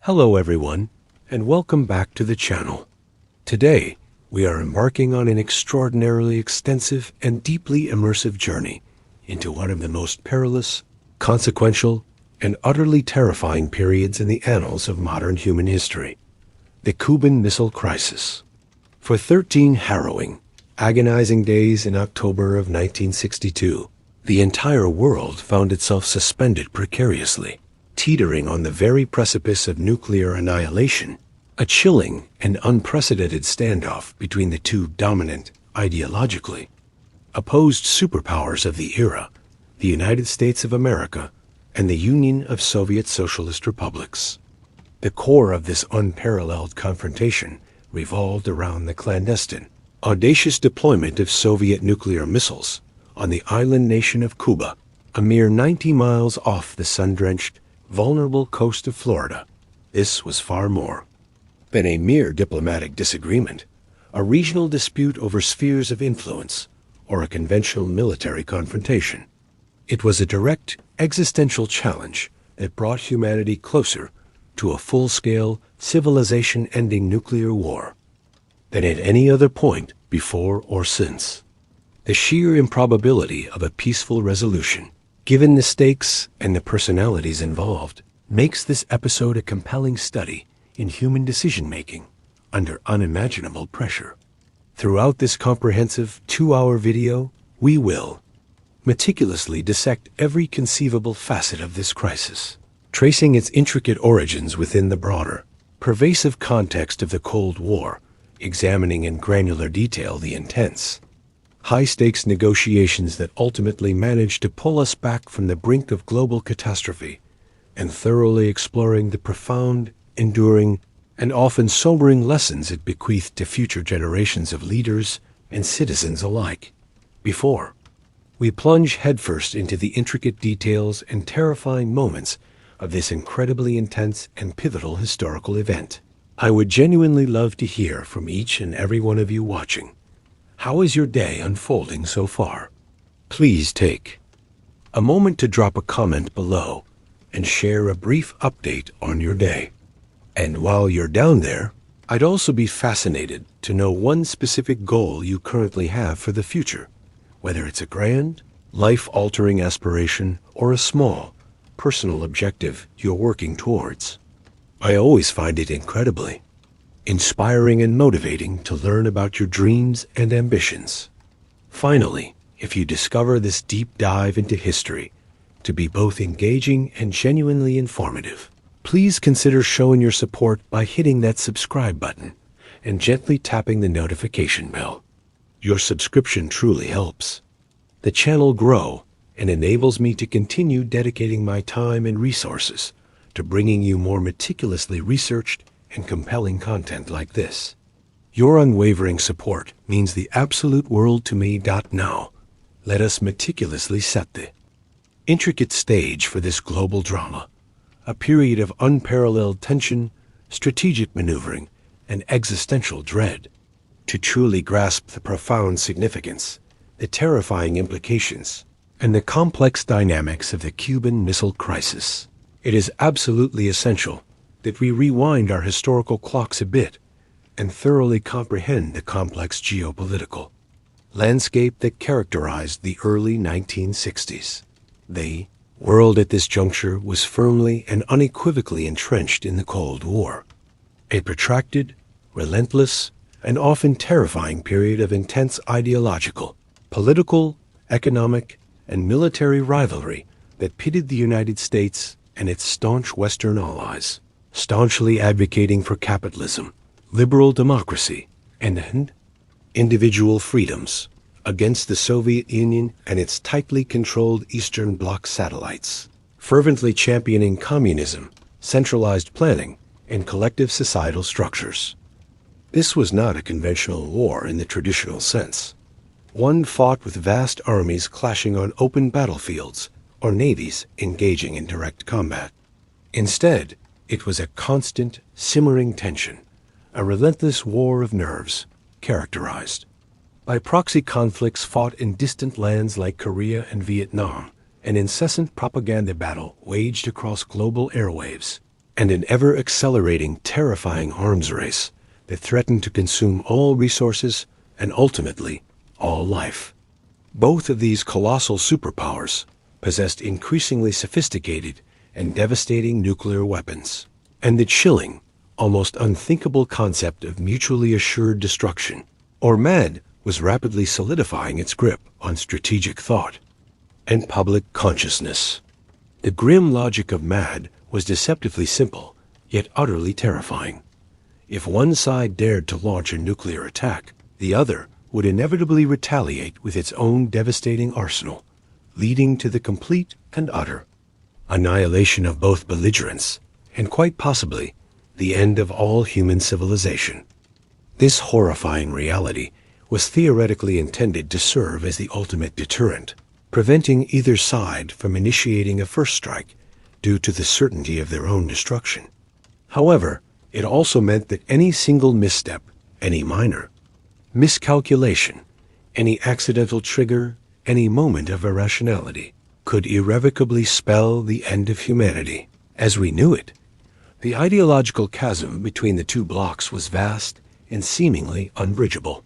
Hello everyone, and welcome back to the channel. Today, we are embarking on an extraordinarily extensive and deeply immersive journey into one of the most perilous, consequential, and utterly terrifying periods in the annals of modern human history, the Cuban Missile Crisis. For 13 harrowing, agonizing days in October of 1962, the entire world found itself suspended precariously, teetering on the very precipice of nuclear annihilation, a chilling and unprecedented standoff between the two dominant, ideologically opposed superpowers of the era, the United States of America and the Union of Soviet Socialist Republics. The core of this unparalleled confrontation revolved around the clandestine, audacious deployment of Soviet nuclear missiles on the island nation of Cuba, a mere 90 miles off the sun-drenched, vulnerable coast of Florida. This was far more than a mere diplomatic disagreement, a regional dispute over spheres of influence, or a conventional military confrontation. It was a direct, existential challenge that brought humanity closer to a full-scale, civilization-ending nuclear war than at any other point before or since. The sheer improbability of a peaceful resolution, given the stakes and the personalities involved, makes this episode a compelling study in human decision-making under unimaginable pressure. Throughout this comprehensive 2-hour video, we will meticulously dissect every conceivable facet of this crisis, tracing its intricate origins within the broader, pervasive context of the Cold War, examining in granular detail the intense, high-stakes negotiations that ultimately managed to pull us back from the brink of global catastrophe, and thoroughly exploring the profound, enduring, and often sobering lessons it bequeathed to future generations of leaders and citizens alike. Before we plunge headfirst into the intricate details and terrifying moments of this incredibly intense and pivotal historical event, I would genuinely love to hear from each and every one of you watching. How is your day unfolding so far? Please take a moment to drop a comment below and share a brief update on your day. And while you're down there, I'd also be fascinated to know one specific goal you currently have for the future, whether it's a grand, life-altering aspiration or a small, personal objective you're working towards. I always find it incredibly inspiring and motivating to learn about your dreams and ambitions. Finally, if you discover this deep dive into history to be both engaging and genuinely informative, please consider showing your support by hitting that subscribe button and gently tapping the notification bell. Your subscription truly helps the channel grow and enables me to continue dedicating my time and resources to bringing you more meticulously researched and compelling content like this. Your unwavering support means the absolute world to me. Now, let us meticulously set the intricate stage for this global drama, a period of unparalleled tension, strategic maneuvering, and existential dread. To truly grasp the profound significance, the terrifying implications, and the complex dynamics of the Cuban Missile Crisis, it is absolutely essential that we rewind our historical clocks a bit and thoroughly comprehend the complex geopolitical landscape that characterized the early 1960s. The world at this juncture was firmly and unequivocally entrenched in the Cold War, a protracted, relentless, and often terrifying period of intense ideological, political, economic, and military rivalry that pitted the United States and its staunch Western allies, staunchly advocating for capitalism, liberal democracy, and individual freedoms, against the Soviet Union and its tightly controlled Eastern Bloc satellites, fervently championing communism, centralized planning, and collective societal structures. This was not a conventional war in the traditional sense, one fought with vast armies clashing on open battlefields or navies engaging in direct combat. Instead, it was a constant, simmering tension, a relentless war of nerves, characterized by proxy conflicts fought in distant lands like Korea and Vietnam, an incessant propaganda battle waged across global airwaves, and an ever-accelerating, terrifying arms race that threatened to consume all resources and ultimately all life. Both of these colossal superpowers possessed increasingly sophisticated and devastating nuclear weapons, and the chilling, almost unthinkable concept of mutually assured destruction, or MAD, was rapidly solidifying its grip on strategic thought and public consciousness. The grim logic of MAD was deceptively simple, yet utterly terrifying. If one side dared to launch a nuclear attack, the other would inevitably retaliate with its own devastating arsenal, leading to the complete and utter annihilation of both belligerents, and quite possibly the end of all human civilization. This horrifying reality was theoretically intended to serve as the ultimate deterrent, preventing either side from initiating a first strike due to the certainty of their own destruction. However, it also meant that any single misstep, any minor miscalculation, any accidental trigger, any moment of irrationality, could irrevocably spell the end of humanity as we knew it. The ideological chasm between the two blocs was vast and seemingly unbridgeable.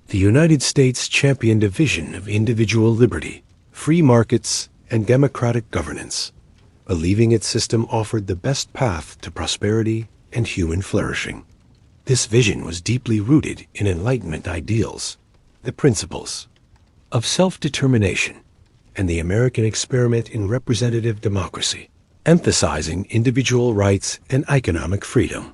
The United States championed a vision of individual liberty, free markets, and democratic governance, believing its system offered the best path to prosperity and human flourishing. This vision was deeply rooted in Enlightenment ideals, the principles of self-determination, and the American experiment in representative democracy, emphasizing individual rights and economic freedom.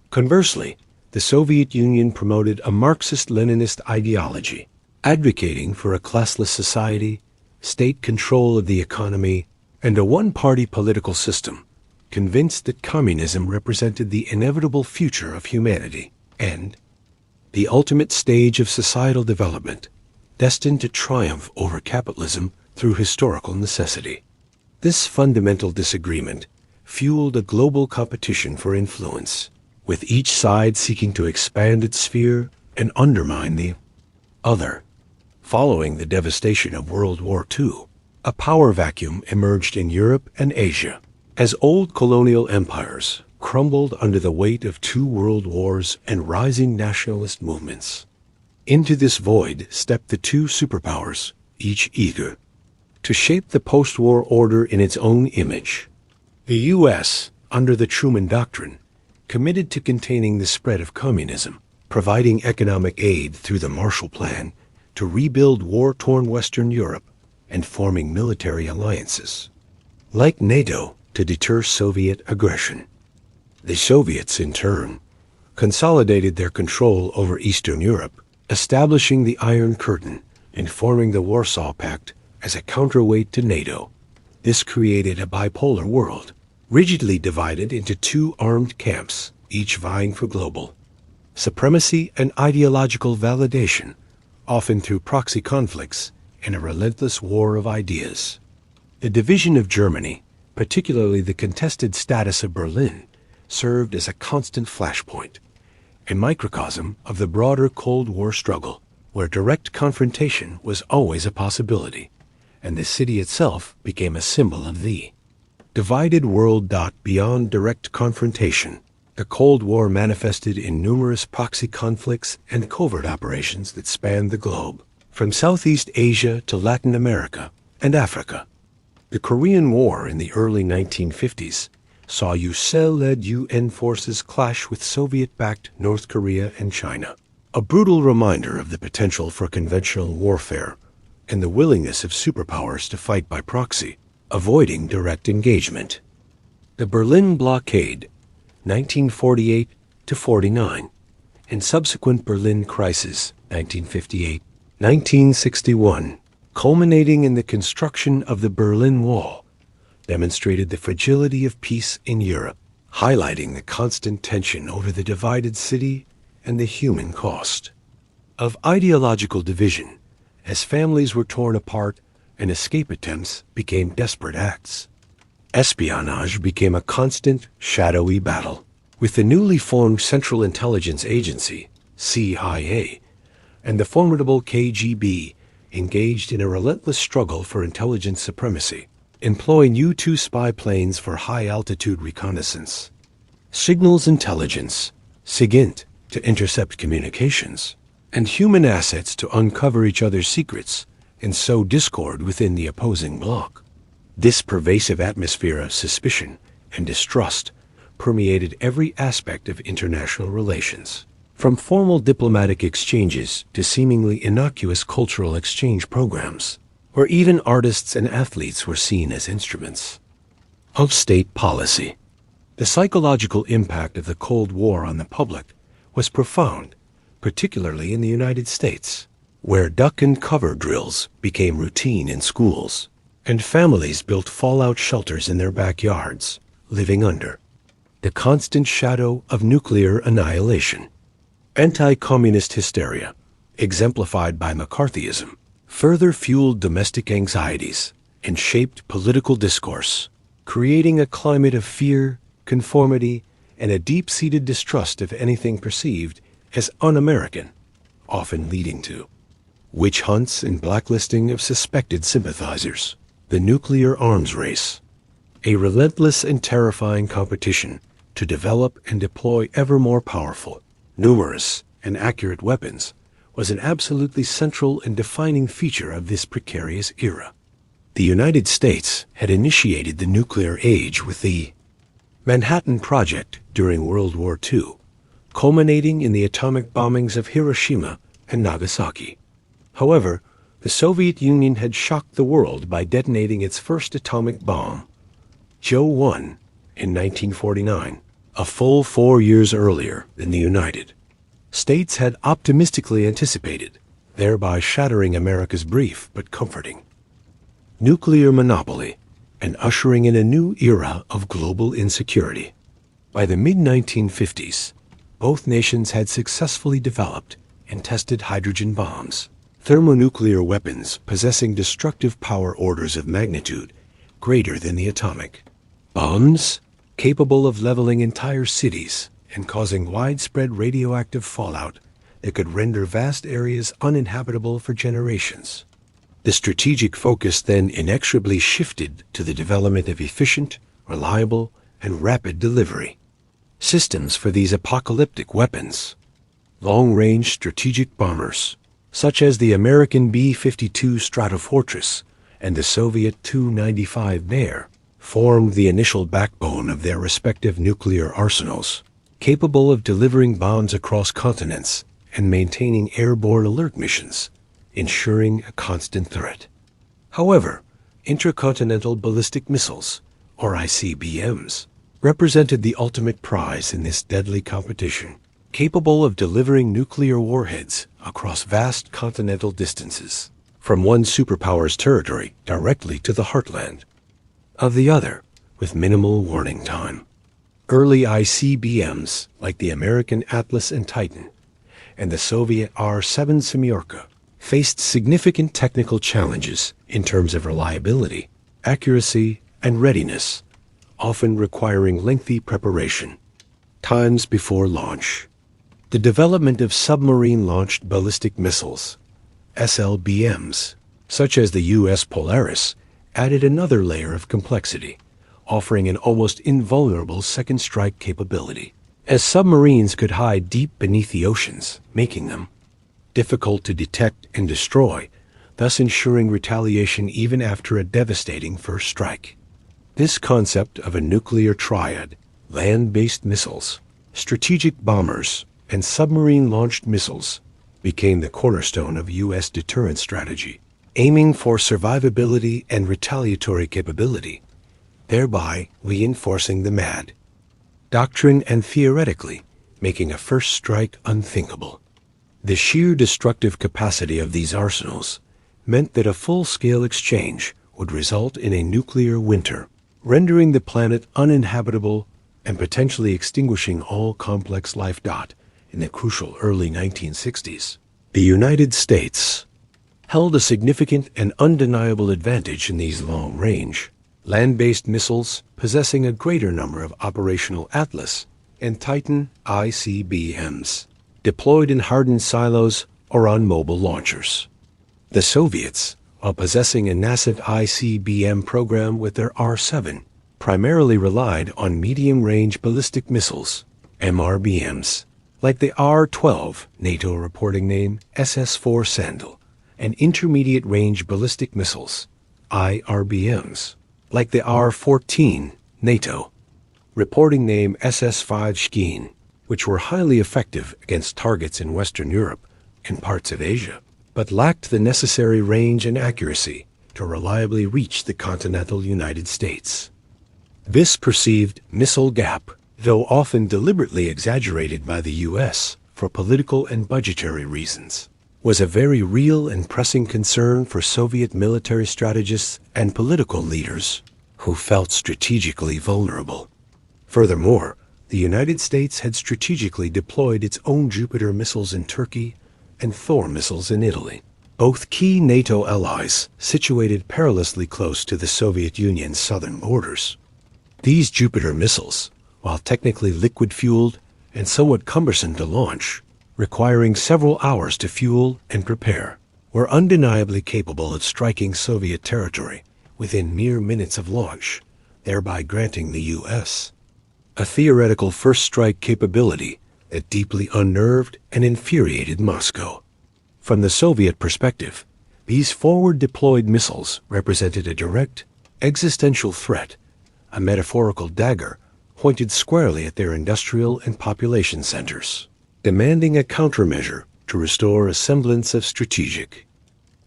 Conversely, the Soviet Union promoted a Marxist-Leninist ideology, advocating for a classless society, state control of the economy, and a one-party political system, convinced that communism represented the inevitable future of humanity and the ultimate stage of societal development, destined to triumph over capitalism through historical necessity. This fundamental disagreement fueled a global competition for influence, with each side seeking to expand its sphere and undermine the other. Following the devastation of World War II, a power vacuum emerged in Europe and Asia, as old colonial empires crumbled under the weight of 2 world wars and rising nationalist movements. Into this void stepped the 2 superpowers, each eager to shape the post-war order in its own image. The U.S., under the Truman Doctrine, committed to containing the spread of communism, providing economic aid through the Marshall Plan to rebuild war-torn Western Europe, and forming military alliances, like NATO, to deter Soviet aggression. The Soviets, in turn, consolidated their control over Eastern Europe, establishing the Iron Curtain and forming the Warsaw Pact as a counterweight to NATO. This created a bipolar world, rigidly divided into 2 armed camps, each vying for global supremacy and ideological validation, often through proxy conflicts and a relentless war of ideas. The division of Germany, particularly the contested status of Berlin, served as a constant flashpoint, a microcosm of the broader Cold War struggle, where direct confrontation was always a possibility, and the city itself became a symbol of the divided world. Beyond direct confrontation, the Cold War manifested in numerous proxy conflicts and covert operations that spanned the globe, from Southeast Asia to Latin America and Africa. The Korean War in the early 1950s saw US-led UN forces clash with Soviet-backed North Korea and China, a brutal reminder of the potential for conventional warfare and the willingness of superpowers to fight by proxy, avoiding direct engagement. The Berlin Blockade, 1948 to 49, and subsequent Berlin Crisis, 1958-1961, culminating in the construction of the Berlin Wall, demonstrated the fragility of peace in Europe, highlighting the constant tension over the divided city and the human cost of ideological division, as families were torn apart and escape attempts became desperate acts. Espionage became a constant, shadowy battle, with the newly formed Central Intelligence Agency, CIA, and the formidable KGB engaged in a relentless struggle for intelligence supremacy, employing U-2 spy planes for high-altitude reconnaissance signals intelligence, SIGINT, to intercept communications, and human assets to uncover each other's secrets and sow discord within the opposing bloc. This pervasive atmosphere of suspicion and distrust permeated every aspect of international relations, from formal diplomatic exchanges to seemingly innocuous cultural exchange programs, where even artists and athletes were seen as instruments of state policy. The psychological impact of the Cold War on the public was profound, particularly in the United States, where duck and cover drills became routine in schools, and families built fallout shelters in their backyards, living under the constant shadow of nuclear annihilation. Anti-communist hysteria, exemplified by McCarthyism, further fueled domestic anxieties and shaped political discourse, creating a climate of fear, conformity, and a deep-seated distrust of anything perceived as un-American, often leading to witch hunts and blacklisting of suspected sympathizers. The nuclear arms race, a relentless and terrifying competition to develop and deploy ever more powerful, numerous, and accurate weapons, was an absolutely central and defining feature of this precarious era. The United States had initiated the nuclear age with the Manhattan Project during World War II, culminating in the atomic bombings of Hiroshima and Nagasaki. However, the Soviet Union had shocked the world by detonating its first atomic bomb, Jo-1, in 1949, a full 4 years earlier than the United States had optimistically anticipated, thereby shattering America's brief but comforting nuclear monopoly and ushering in a new era of global insecurity. By the mid-1950s, both nations had successfully developed and tested hydrogen bombs, thermonuclear weapons possessing destructive power orders of magnitude greater than the atomic bombs, capable of leveling entire cities and causing widespread radioactive fallout that could render vast areas uninhabitable for generations. The strategic focus then inexorably shifted to the development of efficient, reliable, and rapid delivery systems for these apocalyptic weapons. Long-range strategic bombers, such as the American B-52 Stratofortress and the Soviet Tu-95 Bear, formed the initial backbone of their respective nuclear arsenals, capable of delivering bombs across continents and maintaining airborne alert missions, ensuring a constant threat. However, intercontinental ballistic missiles, or ICBMs, represented the ultimate prize in this deadly competition, capable of delivering nuclear warheads across vast continental distances, from one superpower's territory directly to the heartland of the other, with minimal warning time. Early ICBMs, like the American Atlas and Titan, and the Soviet R-7 Semyorka, faced significant technical challenges in terms of reliability, accuracy, and readiness, often requiring lengthy preparation times before launch. The development of submarine-launched ballistic missiles, SLBMs, such as the U.S. Polaris, added another layer of complexity, offering an almost invulnerable second strike capability, as submarines could hide deep beneath the oceans, making them difficult to detect and destroy, thus ensuring retaliation even after a devastating first strike. This concept of a nuclear triad, land-based missiles, strategic bombers, and submarine-launched missiles, became the cornerstone of U.S. deterrence strategy, aiming for survivability and retaliatory capability, thereby reinforcing the MAD doctrine and theoretically making a first strike unthinkable. The sheer destructive capacity of these arsenals meant that a full-scale exchange would result in a nuclear winter, rendering the planet uninhabitable and potentially extinguishing all complex life. In the crucial early 1960s, the United States held a significant and undeniable advantage in these long-range, land-based missiles, possessing a greater number of operational Atlas and Titan ICBMs, deployed in hardened silos or on mobile launchers. The Soviets, while possessing a massive ICBM program with their R-7, primarily relied on medium-range ballistic missiles, MRBMs, like the R-12, NATO reporting name SS-4 Sandal, and intermediate-range ballistic missiles, IRBMs, like the R-14, NATO, reporting name SS-5 Shkeen, which were highly effective against targets in Western Europe and parts of Asia, but lacked the necessary range and accuracy to reliably reach the continental United States. This perceived missile gap, though often deliberately exaggerated by the U.S. for political and budgetary reasons, was a very real and pressing concern for Soviet military strategists and political leaders who felt strategically vulnerable. Furthermore, the United States had strategically deployed its own Jupiter missiles in Turkey and Thor missiles in Italy, both key NATO allies situated perilously close to the Soviet Union's southern borders. These Jupiter missiles, while technically liquid-fueled and somewhat cumbersome to launch, requiring several hours to fuel and prepare, were undeniably capable of striking Soviet territory within mere minutes of launch, thereby granting the U.S. a theoretical first-strike capability that deeply unnerved and infuriated Moscow. From the Soviet perspective, these forward-deployed missiles represented a direct, existential threat, a metaphorical dagger pointed squarely at their industrial and population centers, demanding a countermeasure to restore a semblance of strategic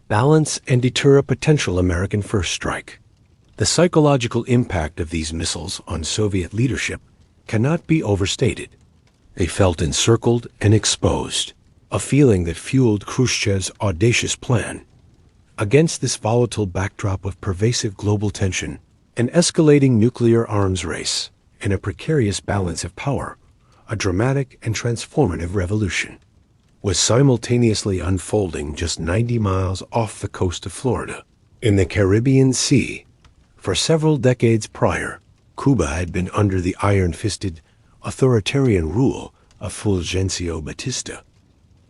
balance and deter a potential American first strike. The psychological impact of these missiles on Soviet leadership cannot be overstated. They felt encircled and exposed, a feeling that fueled Khrushchev's audacious plan. Against this volatile backdrop of pervasive global tension, an escalating nuclear arms race, and a precarious balance of power, a dramatic and transformative revolution was simultaneously unfolding just 90 miles off the coast of Florida. In the Caribbean Sea, for several decades prior, Cuba had been under the iron-fisted, authoritarian rule of Fulgencio Batista,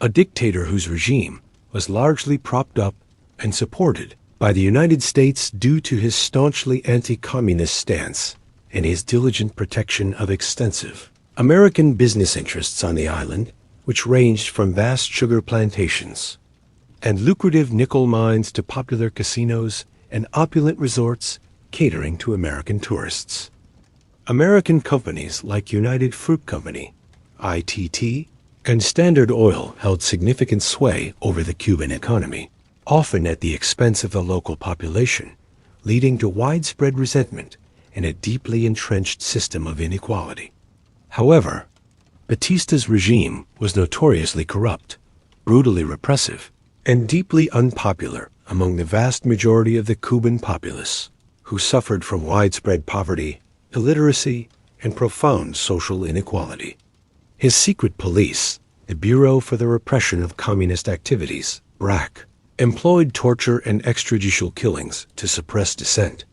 a dictator whose regime was largely propped up and supported by the United States due to his staunchly anti-communist stance and his diligent protection of extensive American business interests on the island, which ranged from vast sugar plantations and lucrative nickel mines to popular casinos and opulent resorts catering to American tourists. American companies like United Fruit Company, ITT, and Standard Oil held significant sway over the Cuban economy, often at the expense of the local population, leading to widespread resentment and a deeply entrenched system of inequality. However, Batista's regime was notoriously corrupt, brutally repressive, and deeply unpopular among the vast majority of the Cuban populace, who suffered from widespread poverty, illiteracy, and profound social inequality. His secret police, the Bureau for the Repression of Communist Activities, BRAC, employed torture and extrajudicial killings to suppress dissent,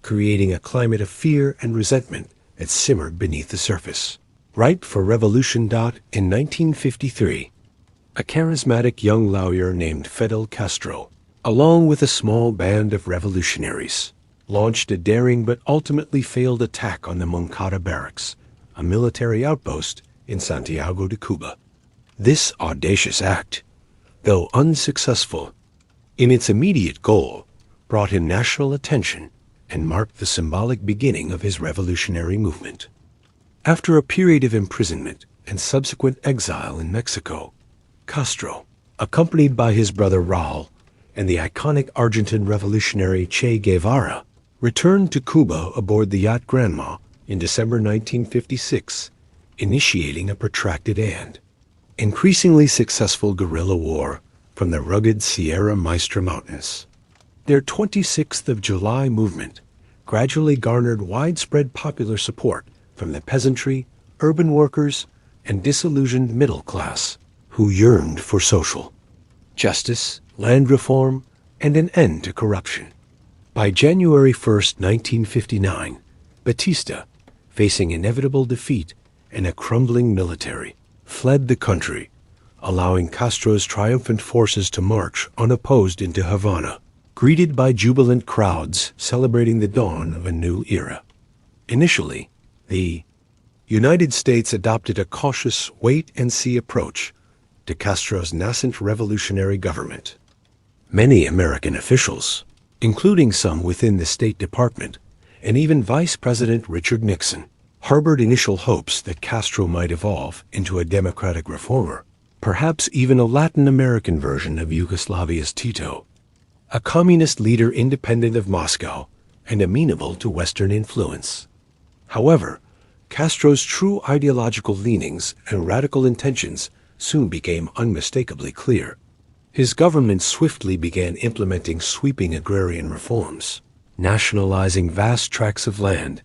creating a climate of fear and resentment that simmered beneath the surface. Ripe for revolution. In 1953, a charismatic young lawyer named Fidel Castro, along with a small band of revolutionaries, launched a daring but ultimately failed attack on the Moncada barracks, a military outpost in Santiago de Cuba. This audacious act, though unsuccessful in its immediate goal, brought him national attention and marked the symbolic beginning of his revolutionary movement. After a period of imprisonment and subsequent exile in Mexico, Castro, accompanied by his brother Raul and the iconic Argentine revolutionary Che Guevara, returned to Cuba aboard the yacht Granma in December 1956, initiating a protracted and increasingly successful guerrilla war from the rugged Sierra Maestra Mountains. Their 26th of July movement gradually garnered widespread popular support from the peasantry, urban workers, and disillusioned middle class who yearned for social justice, land reform, and an end to corruption. By January 1, 1959, Batista, facing inevitable defeat and a crumbling military, fled the country, allowing Castro's triumphant forces to march unopposed into Havana, greeted by jubilant crowds celebrating the dawn of a new era. Initially, the United States adopted a cautious wait-and-see approach to Castro's nascent revolutionary government. Many American officials, including some within the State Department, and even Vice President Richard Nixon, harbored initial hopes that Castro might evolve into a democratic reformer, perhaps even a Latin American version of Yugoslavia's Tito, a communist leader independent of Moscow and amenable to Western influence. However, Castro's true ideological leanings and radical intentions soon became unmistakably clear. His government swiftly began implementing sweeping agrarian reforms, nationalizing vast tracts of land,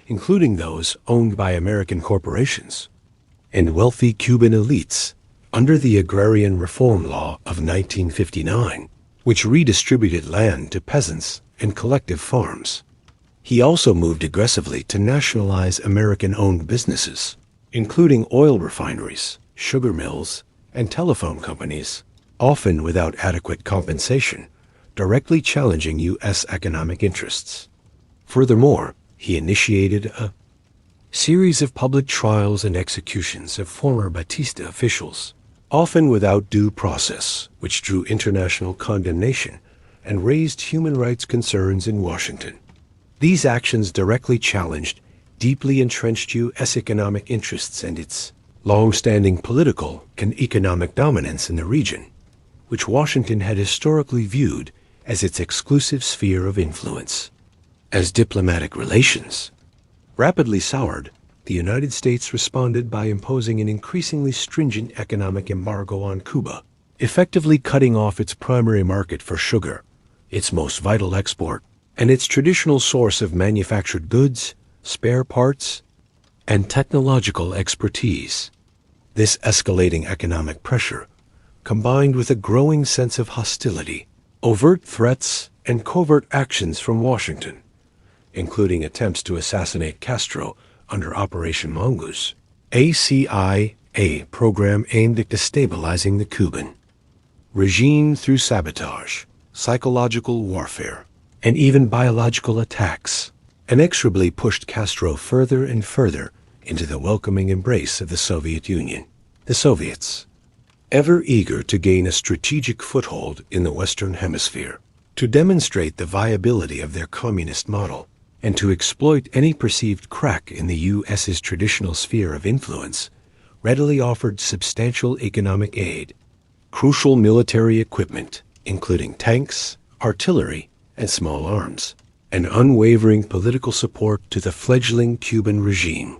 including those owned by American corporations, and wealthy Cuban elites under the Agrarian Reform Law of 1959, which redistributed land to peasants and collective farms. He also moved aggressively to nationalize American-owned businesses, including oil refineries, sugar mills, and telephone companies, often without adequate compensation, directly challenging U.S. economic interests. Furthermore, he initiated a series of public trials and executions of former Batista officials, often without due process, which drew international condemnation and raised human rights concerns in Washington. These actions directly challenged deeply entrenched U.S. economic interests and its long-standing political and economic dominance in the region, which Washington had historically viewed as its exclusive sphere of influence. As diplomatic relations rapidly soured, the United States responded by imposing an increasingly stringent economic embargo on Cuba, effectively cutting off its primary market for sugar, its most vital export, and its traditional source of manufactured goods, spare parts, and technological expertise. This escalating economic pressure, combined with a growing sense of hostility, overt threats, and covert actions from Washington, including attempts to assassinate Castro under Operation Mongoose, a CIA program aimed at destabilizing the Cuban regime through sabotage, psychological warfare, and even biological attacks, inexorably pushed Castro further and further into the welcoming embrace of the Soviet Union. The Soviets, ever eager to gain a strategic foothold in the Western Hemisphere, to demonstrate the viability of their communist model, and to exploit any perceived crack in the U.S.'s traditional sphere of influence, readily offered substantial economic aid, crucial military equipment, including tanks, artillery, and small arms, and unwavering political support to the fledgling Cuban regime.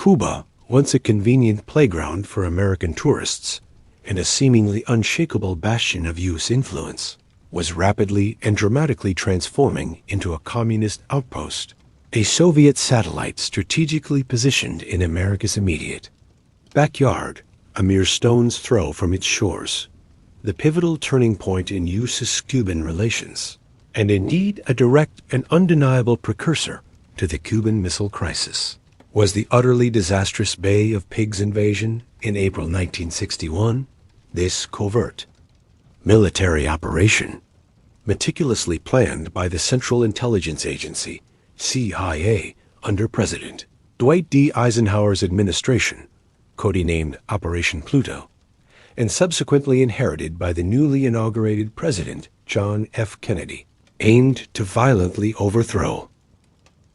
Cuba, once a convenient playground for American tourists and a seemingly unshakable bastion of U.S. influence, was rapidly and dramatically transforming into a communist outpost, a Soviet satellite strategically positioned in America's immediate backyard, a mere stone's throw from its shores, the pivotal turning point in U.S.-Cuban relations, and indeed a direct and undeniable precursor to the Cuban Missile Crisis, was the utterly disastrous Bay of Pigs invasion in April 1961. This covert military operation, meticulously planned by the Central Intelligence Agency, CIA, under President Dwight D. Eisenhower's administration, codenamed Operation Pluto, and subsequently inherited by the newly inaugurated President John F. Kennedy, aimed to violently overthrow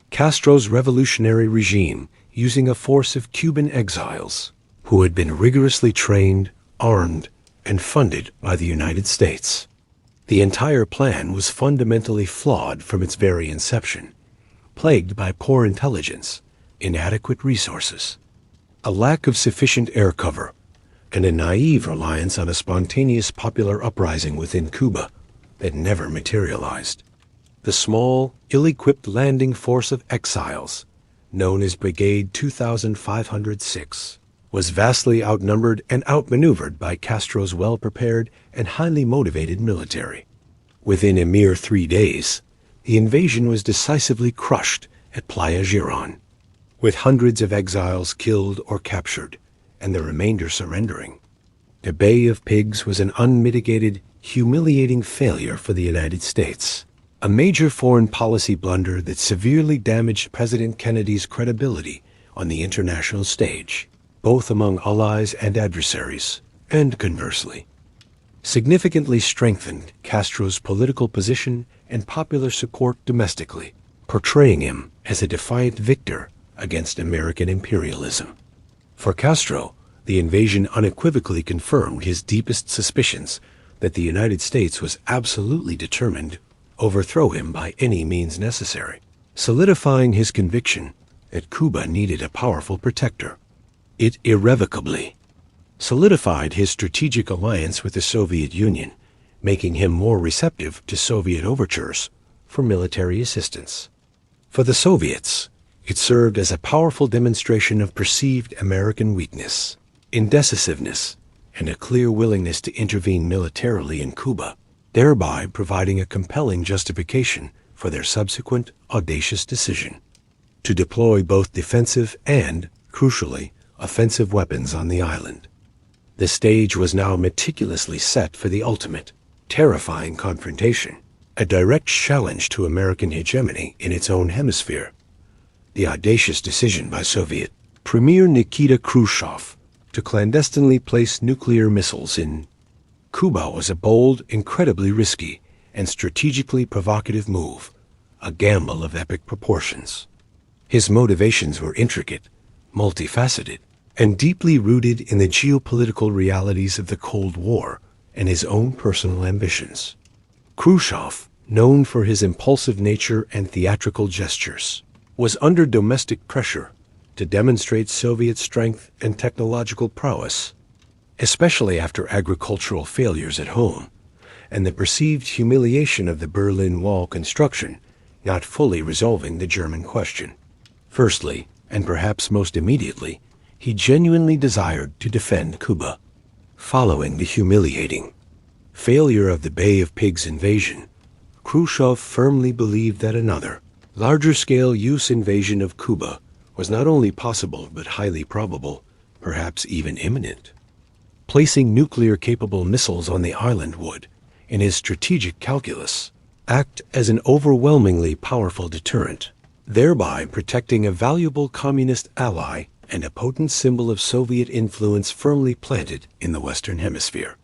Castro's revolutionary regime using a force of Cuban exiles who had been rigorously trained, armed, and funded by the United States. The entire plan was fundamentally flawed from its very inception, plagued by poor intelligence, inadequate resources, a lack of sufficient air cover, and a naive reliance on a spontaneous popular uprising within Cuba that never materialized. The small, ill-equipped landing force of exiles, known as Brigade 2506, was vastly outnumbered and outmaneuvered by Castro's well-prepared and highly motivated military. Within a mere 3 days, the invasion was decisively crushed at Playa Girón, with hundreds of exiles killed or captured, and the remainder surrendering. The Bay of Pigs was an unmitigated, humiliating failure for the United States, a major foreign policy blunder that severely damaged President Kennedy's credibility on the international stage, both among allies and adversaries, and conversely. Significantly strengthened Castro's political position and popular support domestically, portraying him as a defiant victor against American imperialism. For Castro, the invasion unequivocally confirmed his deepest suspicions that the United States was absolutely determined to overthrow him by any means necessary, solidifying his conviction that Cuba needed a powerful protector. It irrevocably solidified his strategic alliance with the Soviet Union, making him more receptive to Soviet overtures for military assistance. For the Soviets, it served as a powerful demonstration of perceived American weakness, indecisiveness, and a clear willingness to intervene militarily in Cuba, thereby providing a compelling justification for their subsequent audacious decision to deploy both defensive and, crucially, offensive weapons on the island. The stage was now meticulously set for the ultimate, terrifying confrontation, a direct challenge to American hegemony in its own hemisphere. The audacious decision by Soviet Premier Nikita Khrushchev to clandestinely place nuclear missiles in Cuba was a bold, incredibly risky, and strategically provocative move, a gamble of epic proportions. His motivations were intricate, multifaceted, and deeply rooted in the geopolitical realities of the Cold War and his own personal ambitions. Khrushchev, known for his impulsive nature and theatrical gestures, was under domestic pressure to demonstrate Soviet strength and technological prowess, especially after agricultural failures at home and the perceived humiliation of the Berlin Wall construction not fully resolving the German question. Firstly, and perhaps most immediately, he genuinely desired to defend Cuba. Following the humiliating failure of the Bay of Pigs invasion, Khrushchev firmly believed that another, larger-scale U.S. invasion of Cuba was not only possible but highly probable, perhaps even imminent. Placing nuclear-capable missiles on the island would, in his strategic calculus, act as an overwhelmingly powerful deterrent, thereby protecting a valuable communist ally and a potent symbol of Soviet influence firmly planted in the Western Hemisphere,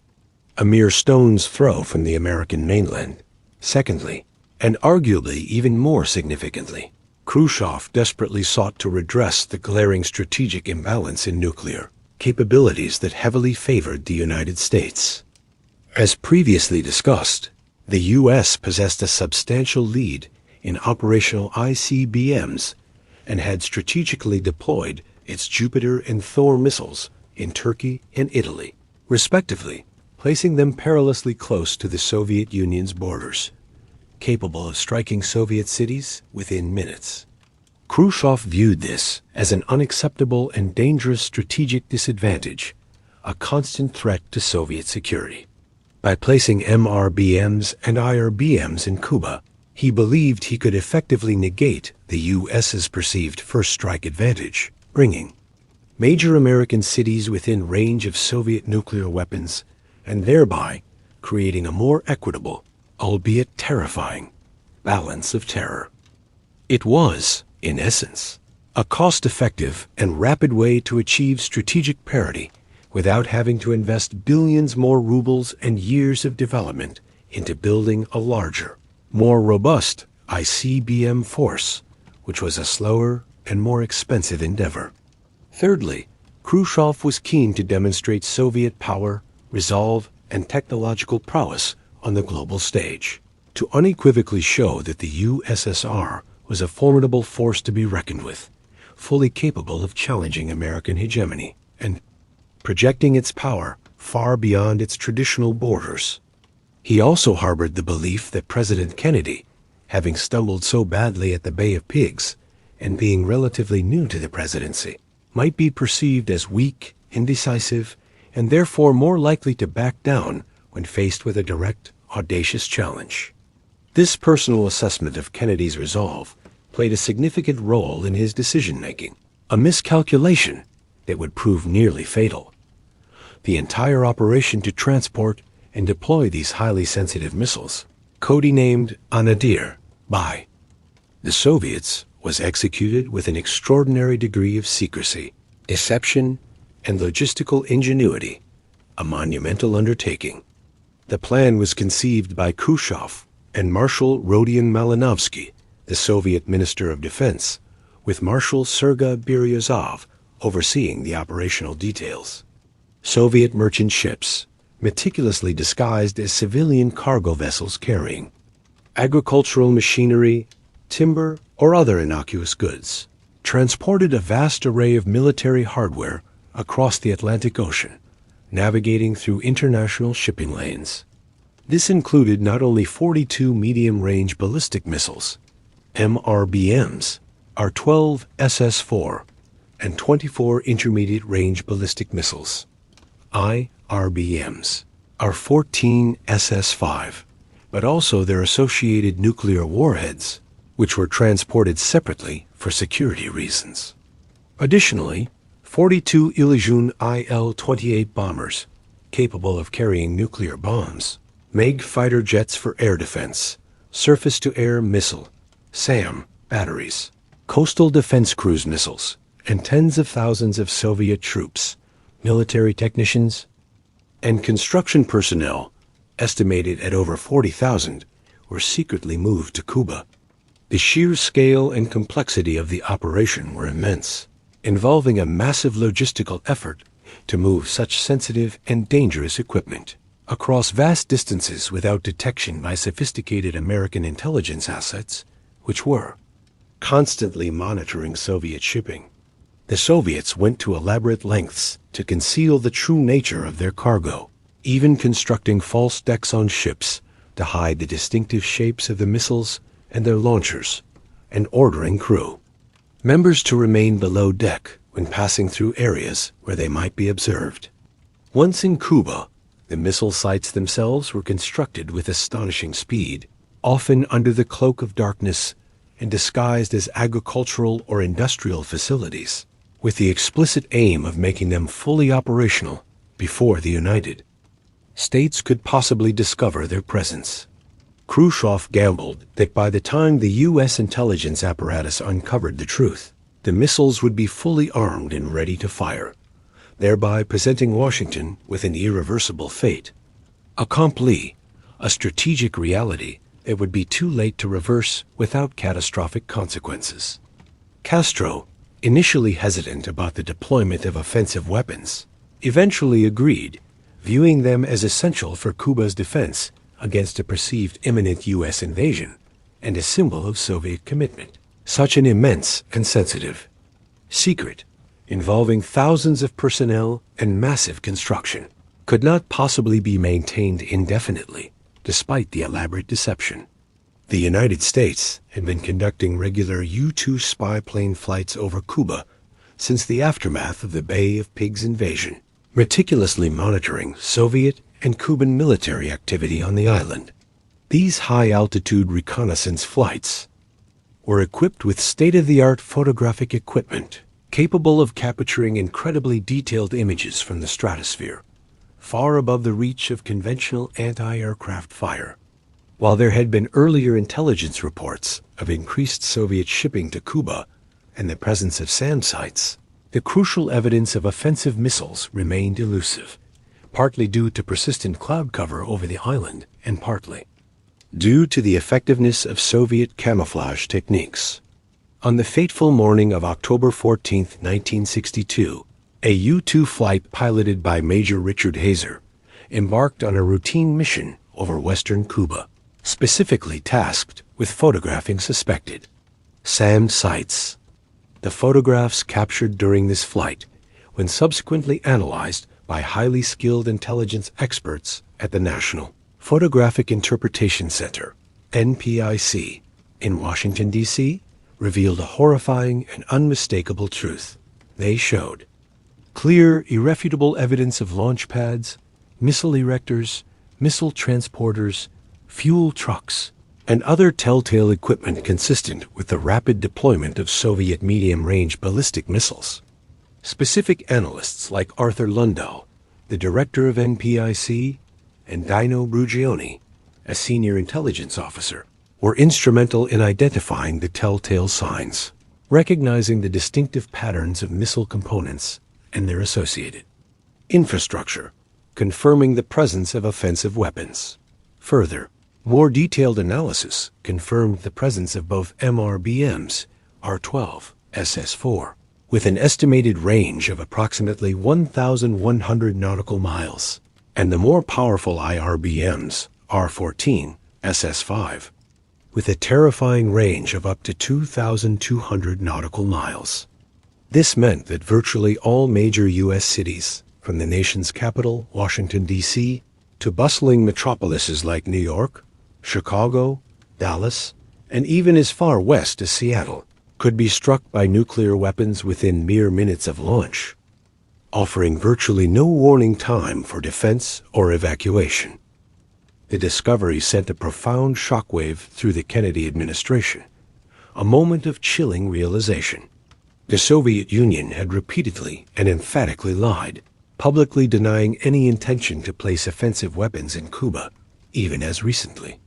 a mere stone's throw from the American mainland. Secondly, and arguably even more significantly, Khrushchev desperately sought to redress the glaring strategic imbalance in nuclear capabilities that heavily favored the United States. As previously discussed, the U.S. possessed a substantial lead in operational ICBMs and had strategically deployed its Jupiter and Thor missiles in Turkey and Italy, respectively, placing them perilously close to the Soviet Union's borders, capable of striking Soviet cities within minutes. Khrushchev viewed this as an unacceptable and dangerous strategic disadvantage, a constant threat to Soviet security. By placing MRBMs and IRBMs in Cuba, he believed he could effectively negate the U.S.'s perceived first strike advantage, bringing major American cities within range of Soviet nuclear weapons and thereby creating a more equitable, albeit terrifying, balance of terror. It was, in essence, a cost-effective and rapid way to achieve strategic parity without having to invest billions more rubles and years of development into building a larger, more robust ICBM force, which was a slower and more expensive endeavor. Thirdly, Khrushchev was keen to demonstrate Soviet power, resolve, and technological prowess on the global stage, to unequivocally show that the USSR was a formidable force to be reckoned with, fully capable of challenging American hegemony and projecting its power far beyond its traditional borders. He also harbored the belief that President Kennedy, having stumbled so badly at the Bay of Pigs and being relatively new to the presidency, might be perceived as weak, indecisive, and therefore more likely to back down when faced with a direct, audacious challenge. This personal assessment of Kennedy's resolve played a significant role in his decision-making, a miscalculation that would prove nearly fatal. The entire operation to transport and deploy these highly sensitive missiles codenamed Anadir by the Soviets, was executed with an extraordinary degree of secrecy, deception, and logistical ingenuity, a monumental undertaking. The plan was conceived by Khrushchev and Marshal Rodion Malinovsky, the Soviet Minister of Defense, with Marshal Sergei Beryozov overseeing the operational details. Soviet merchant ships, meticulously disguised as civilian cargo vessels carrying agricultural machinery, timber, or other innocuous goods, transported a vast array of military hardware across the Atlantic Ocean, navigating through international shipping lanes. This included not only 42 medium-range ballistic missiles, MRBMs, R-12 SS-4, and 24 intermediate-range ballistic missiles, IRBMs, R-14 SS-5, but also their associated nuclear warheads, which were transported separately for security reasons. Additionally, 42 Ilyushin Il-28 bombers, capable of carrying nuclear bombs, MiG fighter jets for air defense, surface-to-air missile, SAM batteries, coastal defense cruise missiles, and tens of thousands of Soviet troops, military technicians, and construction personnel, estimated at over 40,000, were secretly moved to Cuba. The sheer scale and complexity of the operation were immense, involving a massive logistical effort to move such sensitive and dangerous equipment across vast distances without detection by sophisticated American intelligence assets, which were constantly monitoring Soviet shipping. The Soviets went to elaborate lengths to conceal the true nature of their cargo, even constructing false decks on ships to hide the distinctive shapes of the missiles and their launchers, and ordering crew members to remain below deck when passing through areas where they might be observed. Once in Cuba, the missile sites themselves were constructed with astonishing speed, often under the cloak of darkness and disguised as agricultural or industrial facilities, with the explicit aim of making them fully operational before the United States could possibly discover their presence. Khrushchev gambled that by the time the U.S. intelligence apparatus uncovered the truth, the missiles would be fully armed and ready to fire, thereby presenting Washington with an irreversible fate. Accompli, a strategic reality that would be too late to reverse without catastrophic consequences. Castro, initially hesitant about the deployment of offensive weapons, eventually agreed, viewing them as essential for Cuba's defense against a perceived imminent U.S. invasion and a symbol of Soviet commitment. Such an immense and sensitive secret, involving thousands of personnel and massive construction, could not possibly be maintained indefinitely, despite the elaborate deception. The United States had been conducting regular U-2 spy plane flights over Cuba since the aftermath of the Bay of Pigs invasion, meticulously monitoring Soviet and Cuban military activity on the island. These high-altitude reconnaissance flights were equipped with state-of-the-art photographic equipment capable of capturing incredibly detailed images from the stratosphere, far above the reach of conventional anti-aircraft fire. While there had been earlier intelligence reports of increased Soviet shipping to Cuba and the presence of SAM sites, the crucial evidence of offensive missiles remained elusive, partly due to persistent cloud cover over the island and partly due to the effectiveness of Soviet camouflage techniques. On the fateful morning of October 14, 1962, a U-2 flight piloted by Major Richard Hazer embarked on a routine mission over western Cuba, specifically tasked with photographing suspected SAM sites. The photographs captured during this flight, when subsequently analyzed by highly skilled intelligence experts at the National Photographic Interpretation Center, NPIC, in Washington, D.C., revealed a horrifying and unmistakable truth. They showed clear, irrefutable evidence of launch pads, missile erectors, missile transporters, fuel trucks, and other telltale equipment consistent with the rapid deployment of Soviet medium-range ballistic missiles. Specific analysts like Arthur Lundahl, the director of NPIC, and Dino Brugioni, a senior intelligence officer, were instrumental in identifying the telltale signs, recognizing the distinctive patterns of missile components and their associated infrastructure, confirming the presence of offensive weapons. Further, more detailed analysis confirmed the presence of both MRBMs, R-12, SS-4, with an estimated range of approximately 1,100 nautical miles, and the more powerful IRBMs, R-14, SS-5, with a terrifying range of up to 2,200 nautical miles. This meant that virtually all major U.S. cities, from the nation's capital, Washington, D.C., to bustling metropolises like New York, Chicago, Dallas, and even as far west as Seattle, could be struck by nuclear weapons within mere minutes of launch, offering virtually no warning time for defense or evacuation. The discovery sent a profound shockwave through the Kennedy administration, a moment of chilling realization. The Soviet Union had repeatedly and emphatically lied, publicly denying any intention to place offensive weapons in Cuba, even as recently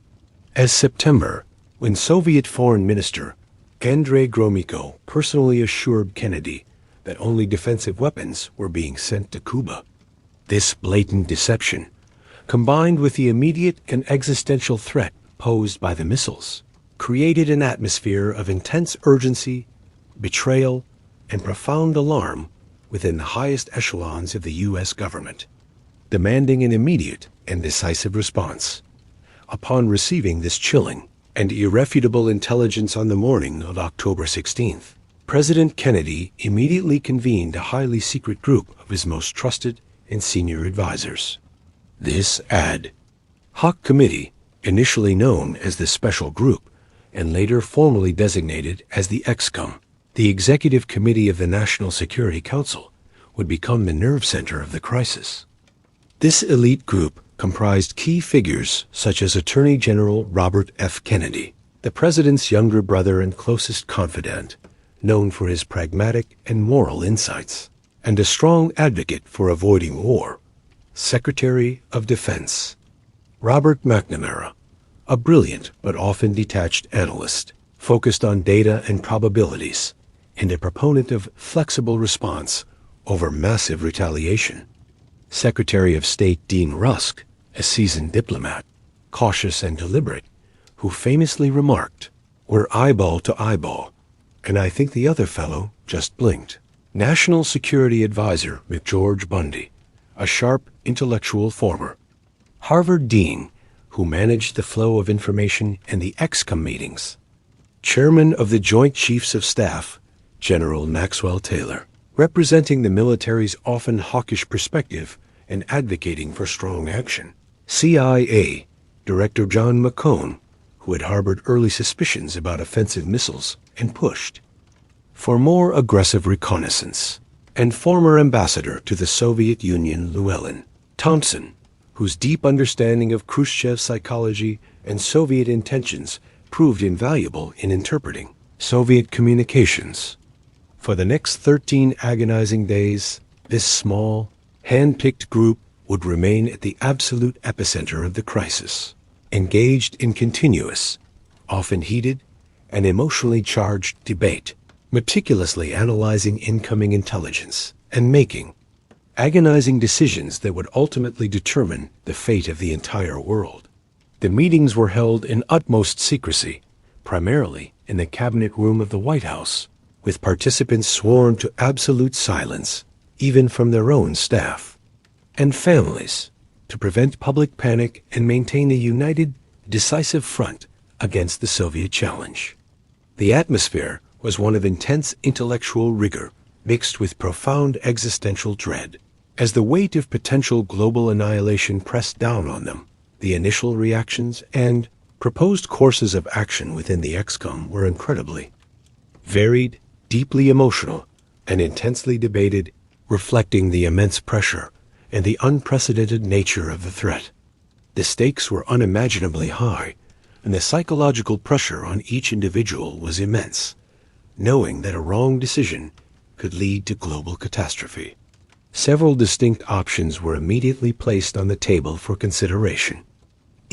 as September, when Soviet Foreign Minister Andrei Gromyko personally assured Kennedy that only defensive weapons were being sent to Cuba. This blatant deception, combined with the immediate and existential threat posed by the missiles, created an atmosphere of intense urgency, betrayal, and profound alarm within the highest echelons of the U.S. government, demanding an immediate and decisive response. Upon receiving this chilling and irrefutable intelligence on the morning of October 16th, President Kennedy immediately convened a highly secret group of his most trusted and senior advisors. This ad hoc committee, initially known as the Special Group and later formally designated as the EXCOM, the Executive Committee of the National Security Council, would become the nerve center of the crisis. This elite group comprised key figures such as Attorney General Robert F. Kennedy, the president's younger brother and closest confidant, known for his pragmatic and moral insights, and a strong advocate for avoiding war, Secretary of Defense Robert McNamara, a brilliant but often detached analyst, focused on data and probabilities, and a proponent of flexible response over massive retaliation. Secretary of State Dean Rusk, a seasoned diplomat, cautious and deliberate, who famously remarked, "We're eyeball to eyeball, and I think the other fellow just blinked." National Security Advisor McGeorge Bundy, a sharp intellectual former Harvard Dean who managed the flow of information in the EXCOM meetings. Chairman of the Joint Chiefs of Staff, General Maxwell Taylor, representing the military's often hawkish perspective and advocating for strong action. CIA Director John McCone, who had harbored early suspicions about offensive missiles and pushed for more aggressive reconnaissance. And former ambassador to the Soviet Union Llewellyn Thompson, whose deep understanding of Khrushchev's psychology and Soviet intentions proved invaluable in interpreting Soviet communications. For the next 13 agonizing days, this small, hand-picked group would remain at the absolute epicenter of the crisis, engaged in continuous, often heated, and emotionally charged debate, meticulously analyzing incoming intelligence and making agonizing decisions that would ultimately determine the fate of the entire world. The meetings were held in utmost secrecy, primarily in the cabinet room of the White House, with participants sworn to absolute silence, even from their own staff and families, to prevent public panic and maintain a united, decisive front against the Soviet challenge. The atmosphere was one of intense intellectual rigor mixed with profound existential dread. As the weight of potential global annihilation pressed down on them, the initial reactions and proposed courses of action within the EXCOM were incredibly varied, deeply emotional, and intensely debated, reflecting the immense pressure and the unprecedented nature of the threat. The stakes were unimaginably high, and the psychological pressure on each individual was immense, knowing that a wrong decision could lead to global catastrophe. Several distinct options were immediately placed on the table for consideration.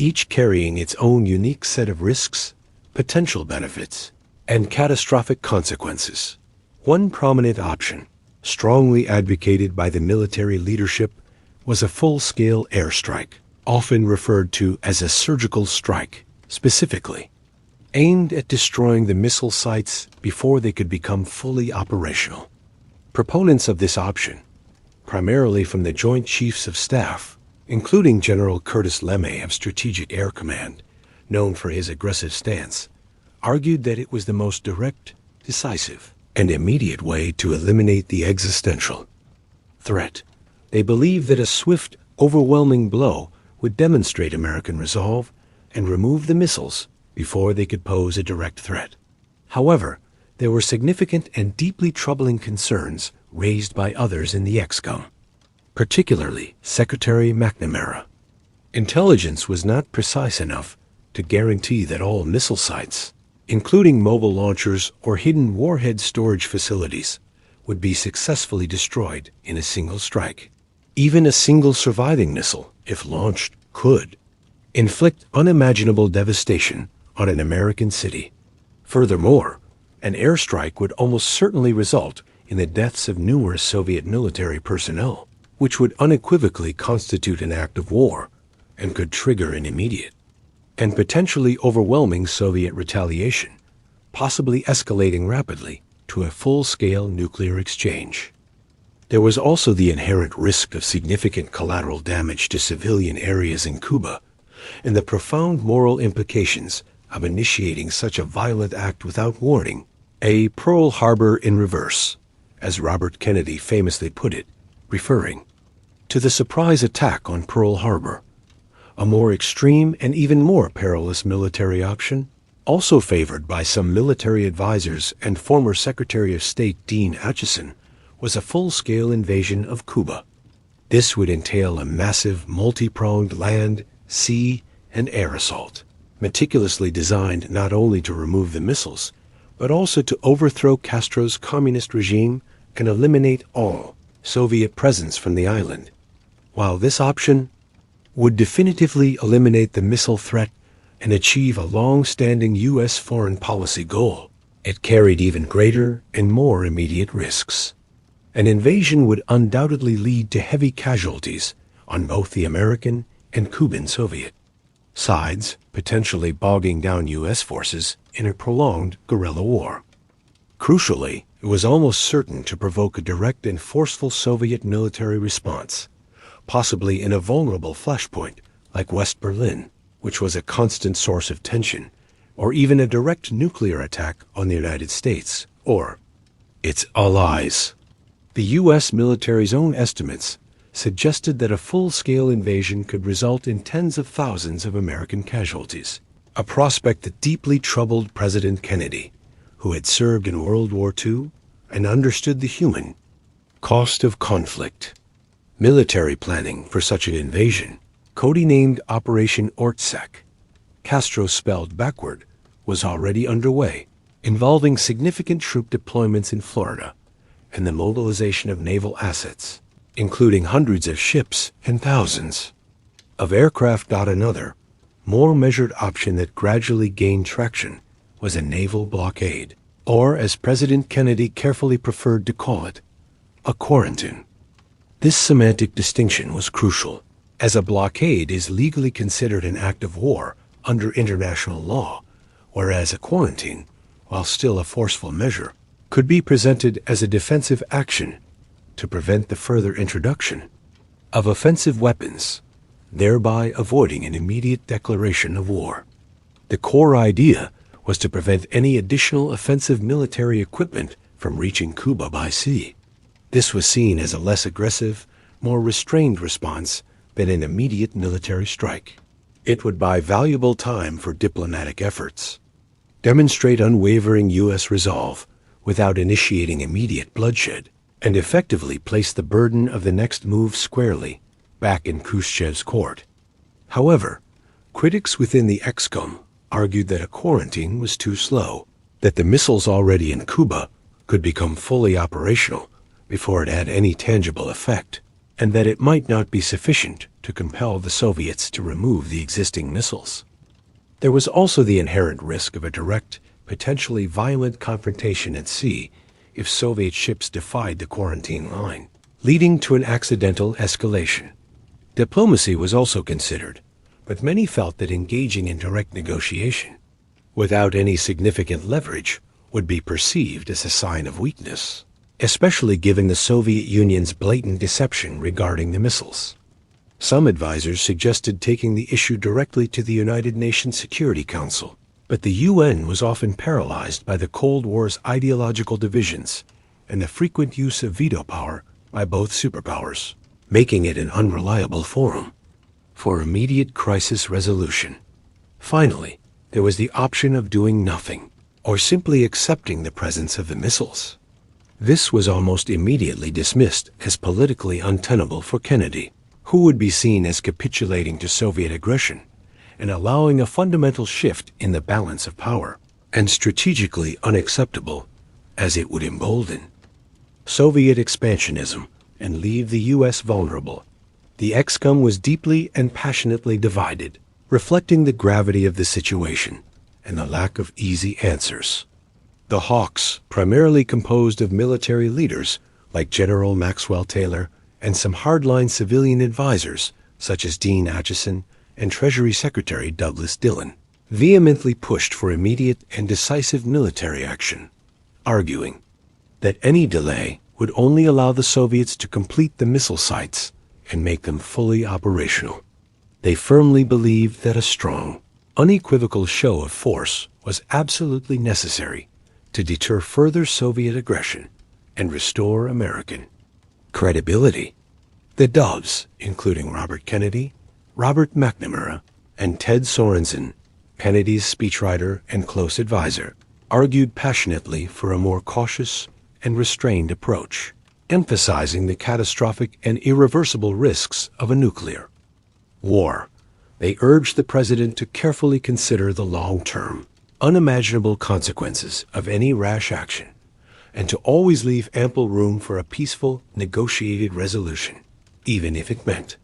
each carrying its own unique set of risks, potential benefits, and catastrophic consequences. One prominent option, strongly advocated by the military leadership, was a full-scale airstrike, often referred to as a surgical strike, specifically aimed at destroying the missile sites before they could become fully operational. Proponents of this option, primarily from the Joint Chiefs of Staff, including General Curtis LeMay of Strategic Air Command, known for his aggressive stance, argued that it was the most direct, decisive, and immediate way to eliminate the existential threat. They believed that a swift, overwhelming blow would demonstrate American resolve and remove the missiles before they could pose a direct threat. However, there were significant and deeply troubling concerns raised by others in the ExComm, particularly Secretary McNamara. Intelligence was not precise enough to guarantee that all missile sites, including mobile launchers or hidden warhead storage facilities, would be successfully destroyed in a single strike. Even a single surviving missile, if launched, could inflict unimaginable devastation on an American city. Furthermore, an airstrike would almost certainly result in the deaths of numerous Soviet military personnel, which would unequivocally constitute an act of war and could trigger an immediate and potentially overwhelming Soviet retaliation, possibly escalating rapidly to a full-scale nuclear exchange. There was also the inherent risk of significant collateral damage to civilian areas in Cuba and the profound moral implications of initiating such a violent act without warning, a Pearl Harbor in reverse, as Robert Kennedy famously put it, referring to the surprise attack on Pearl Harbor, a more extreme and even more perilous military option, also favored by some military advisors and former Secretary of State Dean Acheson, was a full-scale invasion of Cuba. This would entail a massive, multi-pronged land, sea, and air assault, meticulously designed not only to remove the missiles, but also to overthrow Castro's communist regime and eliminate all Soviet presence from the island. While this option would definitively eliminate the missile threat and achieve a long-standing U.S. foreign policy goal, it carried even greater and more immediate risks. An invasion would undoubtedly lead to heavy casualties on both the American and Cuban Soviet sides, potentially bogging down U.S. forces in a prolonged guerrilla war. Crucially, it was almost certain to provoke a direct and forceful Soviet military response, possibly in a vulnerable flashpoint like West Berlin, which was a constant source of tension, or even a direct nuclear attack on the United States or its allies. The U.S. military's own estimates suggested that a full-scale invasion could result in tens of thousands of American casualties, a prospect that deeply troubled President Kennedy, who had served in World War II and understood the human cost of conflict. Military planning for such an invasion, codenamed Operation Ortsack, Castro spelled backward, was already underway, involving significant troop deployments in Florida and the mobilization of naval assets, including hundreds of ships and thousands of aircraft. Another, more measured option that gradually gained traction was a naval blockade, or as President Kennedy carefully preferred to call it, a quarantine. This semantic distinction was crucial, as a blockade is legally considered an act of war under international law, whereas a quarantine, while still a forceful measure, could be presented as a defensive action to prevent the further introduction of offensive weapons, thereby avoiding an immediate declaration of war. The core idea was to prevent any additional offensive military equipment from reaching Cuba by sea. This was seen as a less aggressive, more restrained response than an immediate military strike. It would buy valuable time for diplomatic efforts, demonstrate unwavering U.S. resolve without initiating immediate bloodshed, and effectively place the burden of the next move squarely back in Khrushchev's court. However, critics within the ExComm argued that a quarantine was too slow, that the missiles already in Cuba could become fully operational before it had any tangible effect, and that it might not be sufficient to compel the Soviets to remove the existing missiles. There was also the inherent risk of a direct, potentially violent confrontation at sea if Soviet ships defied the quarantine line, leading to an accidental escalation. Diplomacy was also considered, but many felt that engaging in direct negotiation, without any significant leverage, would be perceived as a sign of weakness, especially given the Soviet Union's blatant deception regarding the missiles. Some advisors suggested taking the issue directly to the United Nations Security Council, but the UN was often paralyzed by the Cold War's ideological divisions and the frequent use of veto power by both superpowers, making it an unreliable forum for immediate crisis resolution. Finally, there was the option of doing nothing, or simply accepting the presence of the missiles. This was almost immediately dismissed as politically untenable for Kennedy, who would be seen as capitulating to Soviet aggression and allowing a fundamental shift in the balance of power, and strategically unacceptable as it would embolden Soviet expansionism and leave the U.S. vulnerable. The ex-com was deeply and passionately divided, reflecting the gravity of the situation and the lack of easy answers. The Hawks, primarily composed of military leaders like General Maxwell Taylor and some hardline civilian advisors such as Dean Acheson and Treasury Secretary Douglas Dillon, vehemently pushed for immediate and decisive military action, arguing that any delay would only allow the Soviets to complete the missile sites and make them fully operational. They firmly believed that a strong, unequivocal show of force was absolutely necessary to deter further Soviet aggression and restore American credibility. The Doves, including Robert Kennedy, Robert McNamara, and Ted Sorensen, Kennedy's speechwriter and close advisor, argued passionately for a more cautious and restrained approach, emphasizing the catastrophic and irreversible risks of a nuclear war. They urged the president to carefully consider the long-term, unimaginable consequences of any rash action, and to always leave ample room for a peaceful, negotiated resolution, even if it meant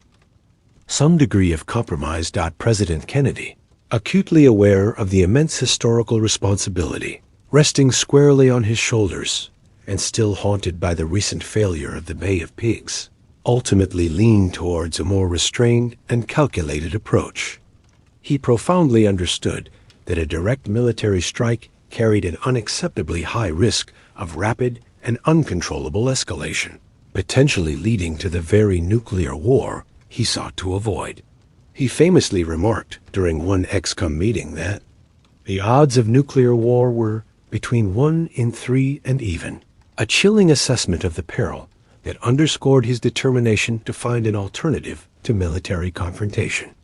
some degree of compromise. President Kennedy, acutely aware of the immense historical responsibility resting squarely on his shoulders and still haunted by the recent failure of the Bay of Pigs, ultimately leaned towards a more restrained and calculated approach. He profoundly understood that a direct military strike carried an unacceptably high risk of rapid and uncontrollable escalation, potentially leading to the very nuclear war he sought to avoid. He famously remarked during one ex-com meeting that the odds of nuclear war were between 1 in 3 and even, a chilling assessment of the peril that underscored his determination to find an alternative to military confrontation.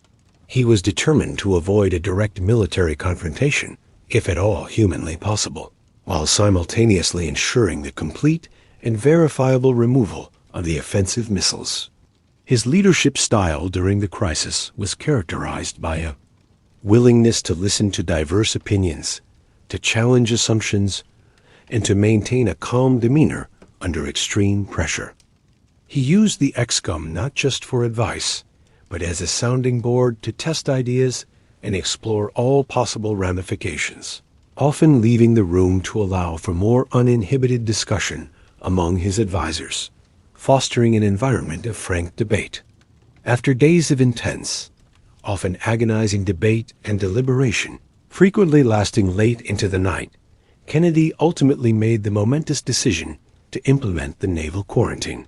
He was determined to avoid a direct military confrontation, if at all humanly possible, while simultaneously ensuring the complete and verifiable removal of the offensive missiles. His leadership style during the crisis was characterized by a willingness to listen to diverse opinions, to challenge assumptions, and to maintain a calm demeanor under extreme pressure. He used the ex-com not just for advice, but as a sounding board to test ideas and explore all possible ramifications, often leaving the room to allow for more uninhibited discussion among his advisors, fostering an environment of frank debate. After days of intense, often agonizing debate and deliberation, frequently lasting late into the night, Kennedy ultimately made the momentous decision to implement the naval quarantine.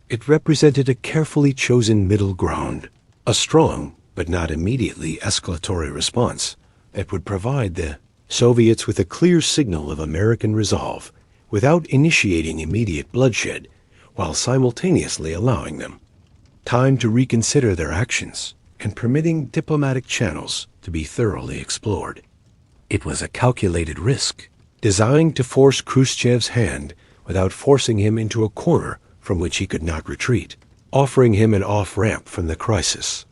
It represented a carefully chosen middle ground, a strong but not immediately escalatory response that would provide the Soviets with a clear signal of American resolve without initiating immediate bloodshed, while simultaneously allowing them time to reconsider their actions and permitting diplomatic channels to be thoroughly explored. It was a calculated risk, designed to force Khrushchev's hand without forcing him into a corner from which he could not retreat, offering him an off-ramp from the crisis.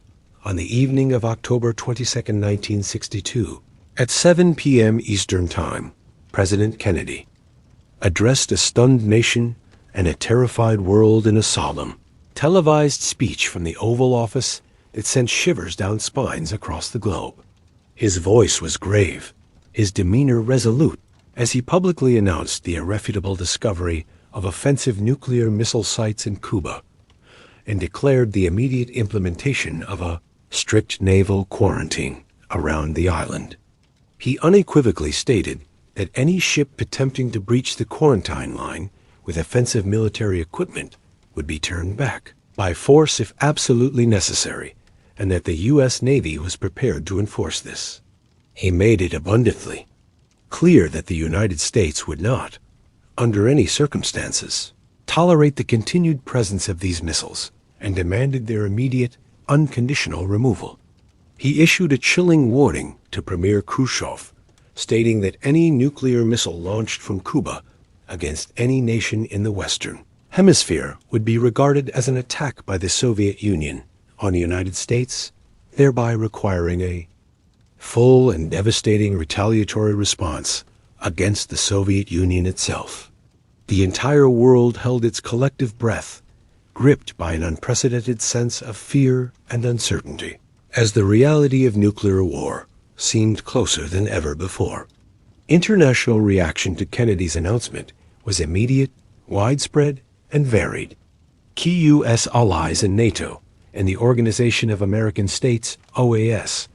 On the evening of October 22, 1962, at 7 p.m. Eastern Time, President Kennedy addressed a stunned nation and a terrified world in a solemn, televised speech from the Oval Office that sent shivers down spines across the globe. His voice was grave, his demeanor resolute, as he publicly announced the irrefutable discovery of offensive nuclear missile sites in Cuba and declared the immediate implementation of a strict naval quarantine around the island. He unequivocally stated that any ship attempting to breach the quarantine line with offensive military equipment would be turned back by force if absolutely necessary, and that the U.S. Navy was prepared to enforce this. He made it abundantly clear that the United States would not, under any circumstances, tolerate the continued presence of these missiles and demanded their immediate, unconditional removal. He issued a chilling warning to Premier Khrushchev, stating that any nuclear missile launched from Cuba against any nation in the Western Hemisphere would be regarded as an attack by the Soviet Union on the United States, thereby requiring a full and devastating retaliatory response against the Soviet Union itself. The entire world held its collective breath, gripped by an unprecedented sense of fear and uncertainty, as the reality of nuclear war seemed closer than ever before. International reaction to Kennedy's announcement was immediate, widespread, and varied. Key U.S. allies in NATO and the Organization of American States, OAS,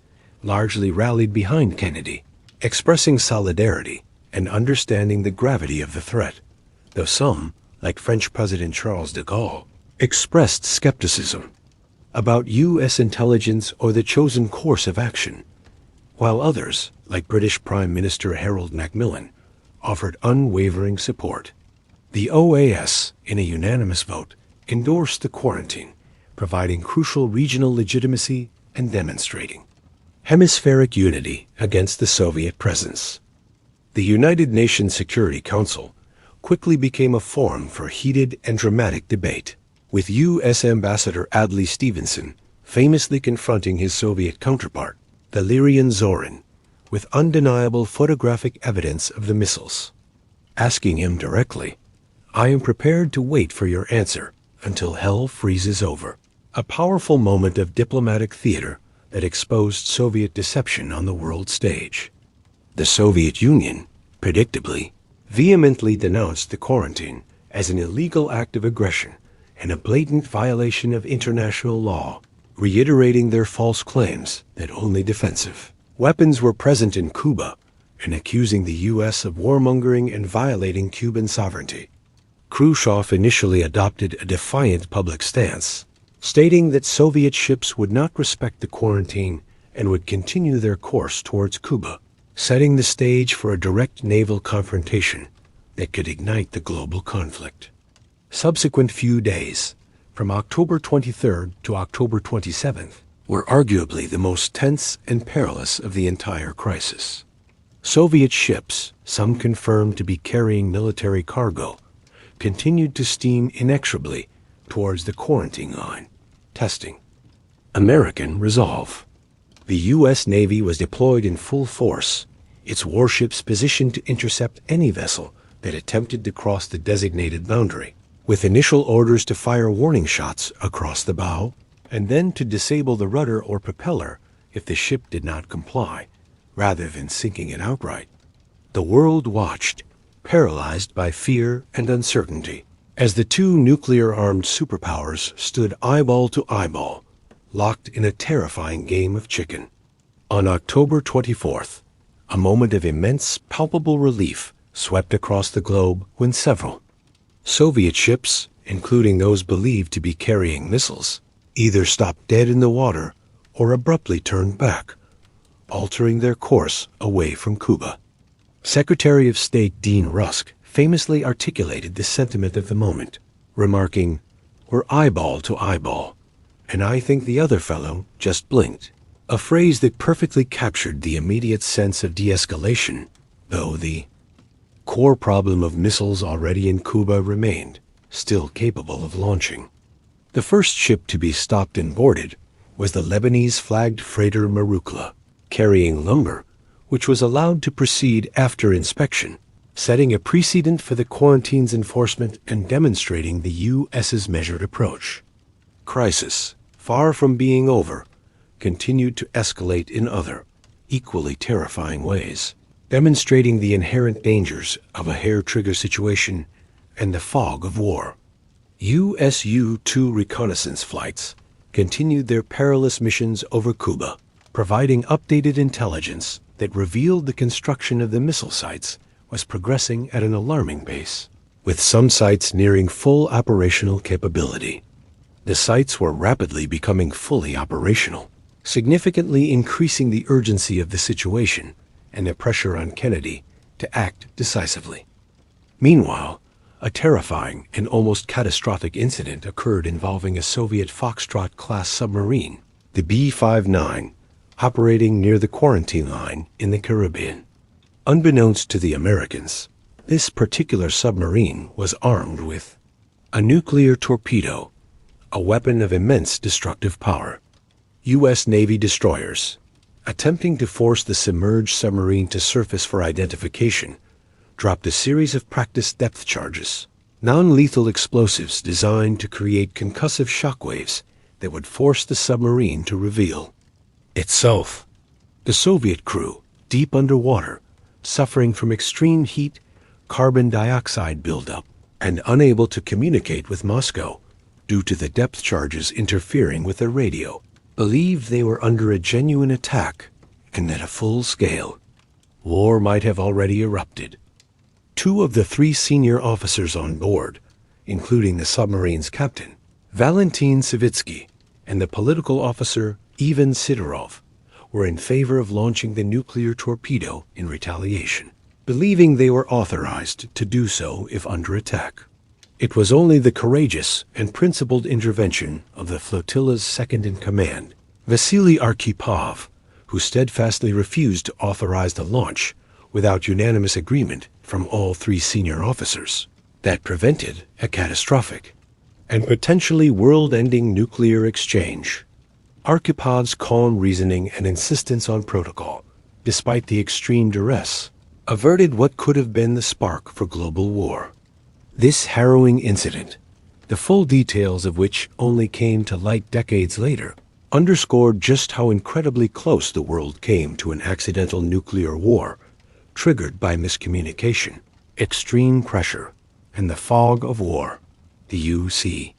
largely rallied behind Kennedy, expressing solidarity and understanding the gravity of the threat, though some, like French President Charles de Gaulle, expressed skepticism about U.S. intelligence or the chosen course of action, while others, like British Prime Minister Harold Macmillan, offered unwavering support. The OAS, in a unanimous vote, endorsed the quarantine, providing crucial regional legitimacy and demonstrating hemispheric unity against the Soviet presence. The United Nations Security Council quickly became a forum for heated and dramatic debate, with U.S. Ambassador Adlai Stevenson famously confronting his Soviet counterpart, Valerian Zorin, with undeniable photographic evidence of the missiles, asking him directly, "I am prepared to wait for your answer until hell freezes over." A powerful moment of diplomatic theater that exposed Soviet deception on the world stage. The Soviet Union, predictably, vehemently denounced the quarantine as an illegal act of aggression and a blatant violation of international law, reiterating their false claims that only defensive weapons were present in Cuba and accusing the U.S. of warmongering and violating Cuban sovereignty. Khrushchev initially adopted a defiant public stance, stating that Soviet ships would not respect the quarantine and would continue their course towards Cuba, setting the stage for a direct naval confrontation that could ignite the global conflict. Subsequent few days, from October 23rd to October 27th, were arguably the most tense and perilous of the entire crisis. Soviet ships, some confirmed to be carrying military cargo, continued to steam inexorably towards the quarantine line, testing American resolve. The U.S. Navy was deployed in full force, its warships positioned to intercept any vessel that attempted to cross the designated boundary, with initial orders to fire warning shots across the bow and then to disable the rudder or propeller if the ship did not comply, rather than sinking it outright. The world watched, paralyzed by fear and uncertainty, as the two nuclear-armed superpowers stood eyeball to eyeball, locked in a terrifying game of chicken. On October 24th, a moment of immense, palpable relief swept across the globe when several Soviet ships, including those believed to be carrying missiles, either stopped dead in the water or abruptly turned back, altering their course away from Cuba. Secretary of State Dean Rusk famously articulated the sentiment of the moment, remarking, "We're eyeball to eyeball, and I think the other fellow just blinked," a phrase that perfectly captured the immediate sense of de-escalation, though the core problem of missiles already in Cuba remained, still capable of launching. The first ship to be stopped and boarded was the Lebanese-flagged freighter Marukla, carrying lumber, which was allowed to proceed after inspection, setting a precedent for the quarantine's enforcement and demonstrating the U.S.'s measured approach. Crisis, far from being over, continued to escalate in other, equally terrifying ways, demonstrating the inherent dangers of a hair-trigger situation and the fog of war. US U-2 reconnaissance flights continued their perilous missions over Cuba, providing updated intelligence that revealed the construction of the missile sites was progressing at an alarming pace, with some sites nearing full operational capability. The sites were rapidly becoming fully operational, significantly increasing the urgency of the situation and the pressure on Kennedy to act decisively. Meanwhile, a terrifying and almost catastrophic incident occurred involving a Soviet Foxtrot-class submarine, the B-59, operating near the quarantine line in the Caribbean. Unbeknownst to the Americans, this particular submarine was armed with a nuclear torpedo, a weapon of immense destructive power. U.S. Navy destroyers, attempting to force the submerged submarine to surface for identification, dropped a series of practice depth charges, non-lethal explosives designed to create concussive shockwaves that would force the submarine to reveal itself. The Soviet crew, deep underwater, suffering from extreme heat, carbon dioxide buildup, and unable to communicate with Moscow due to the depth charges interfering with their radio, believed they were under a genuine attack and that a full-scale war might have already erupted. Two of the three senior officers on board, including the submarine's captain, Valentin Savitsky, and the political officer Ivan Sidorov, were in favor of launching the nuclear torpedo in retaliation, believing they were authorized to do so if under attack. It was only the courageous and principled intervention of the flotilla's second-in-command, Vasily Arkhipov, who steadfastly refused to authorize the launch without unanimous agreement from all three senior officers, that prevented a catastrophic and potentially world-ending nuclear exchange. Archipov's calm reasoning and insistence on protocol, despite the extreme duress, averted what could have been the spark for global war. This harrowing incident, the full details of which only came to light decades later, underscored just how incredibly close the world came to an accidental nuclear war, triggered by miscommunication, extreme pressure, and the fog of war. The U.C.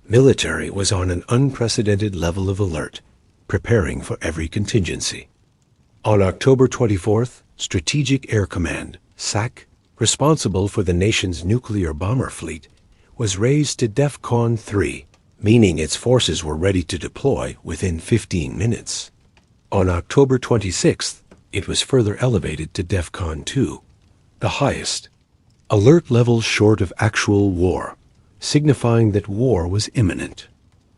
military was on an unprecedented level of alert, preparing for every contingency. On October 24th, Strategic Air Command, SAC, responsible for the nation's nuclear bomber fleet, was raised to DEFCON 3, meaning its forces were ready to deploy within 15 minutes. On October 26th, it was further elevated to DEFCON 2, the highest, alert level short of actual war, signifying that war was imminent.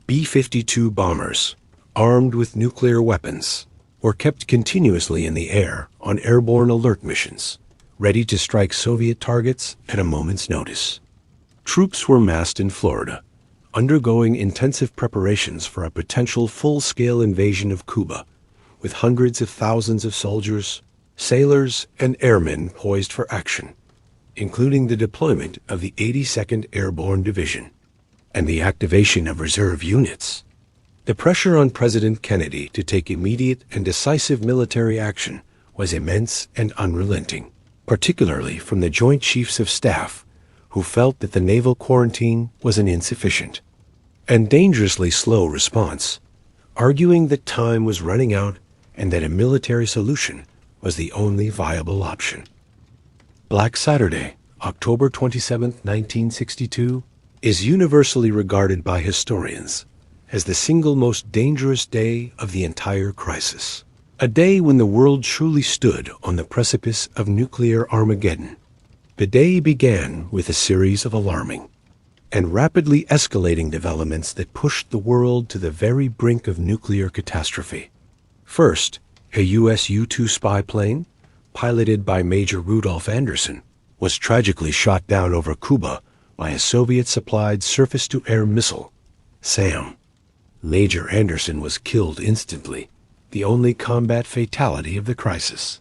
B-52 bombers, armed with nuclear weapons, were kept continuously in the air on airborne alert missions, ready to strike Soviet targets at a moment's notice. Troops were massed in Florida, undergoing intensive preparations for a potential full-scale invasion of Cuba, with hundreds of thousands of soldiers, sailors, and airmen poised for action, including the deployment of the 82nd Airborne Division and the activation of reserve units. The pressure on President Kennedy to take immediate and decisive military action was immense and unrelenting, particularly from the Joint Chiefs of Staff, who felt that the naval quarantine was an insufficient and dangerously slow response, arguing that time was running out and that a military solution was the only viable option. Black Saturday, October 27, 1962, is universally regarded by historians as the single most dangerous day of the entire crisis, a day when the world truly stood on the precipice of nuclear Armageddon. The day began with a series of alarming and rapidly escalating developments that pushed the world to the very brink of nuclear catastrophe. First, a U.S. U-2 spy plane, piloted by Major Rudolph Anderson, was tragically shot down over Cuba by a Soviet-supplied surface-to-air missile, SAM. Major Anderson was killed instantly, the only combat fatality of the crisis.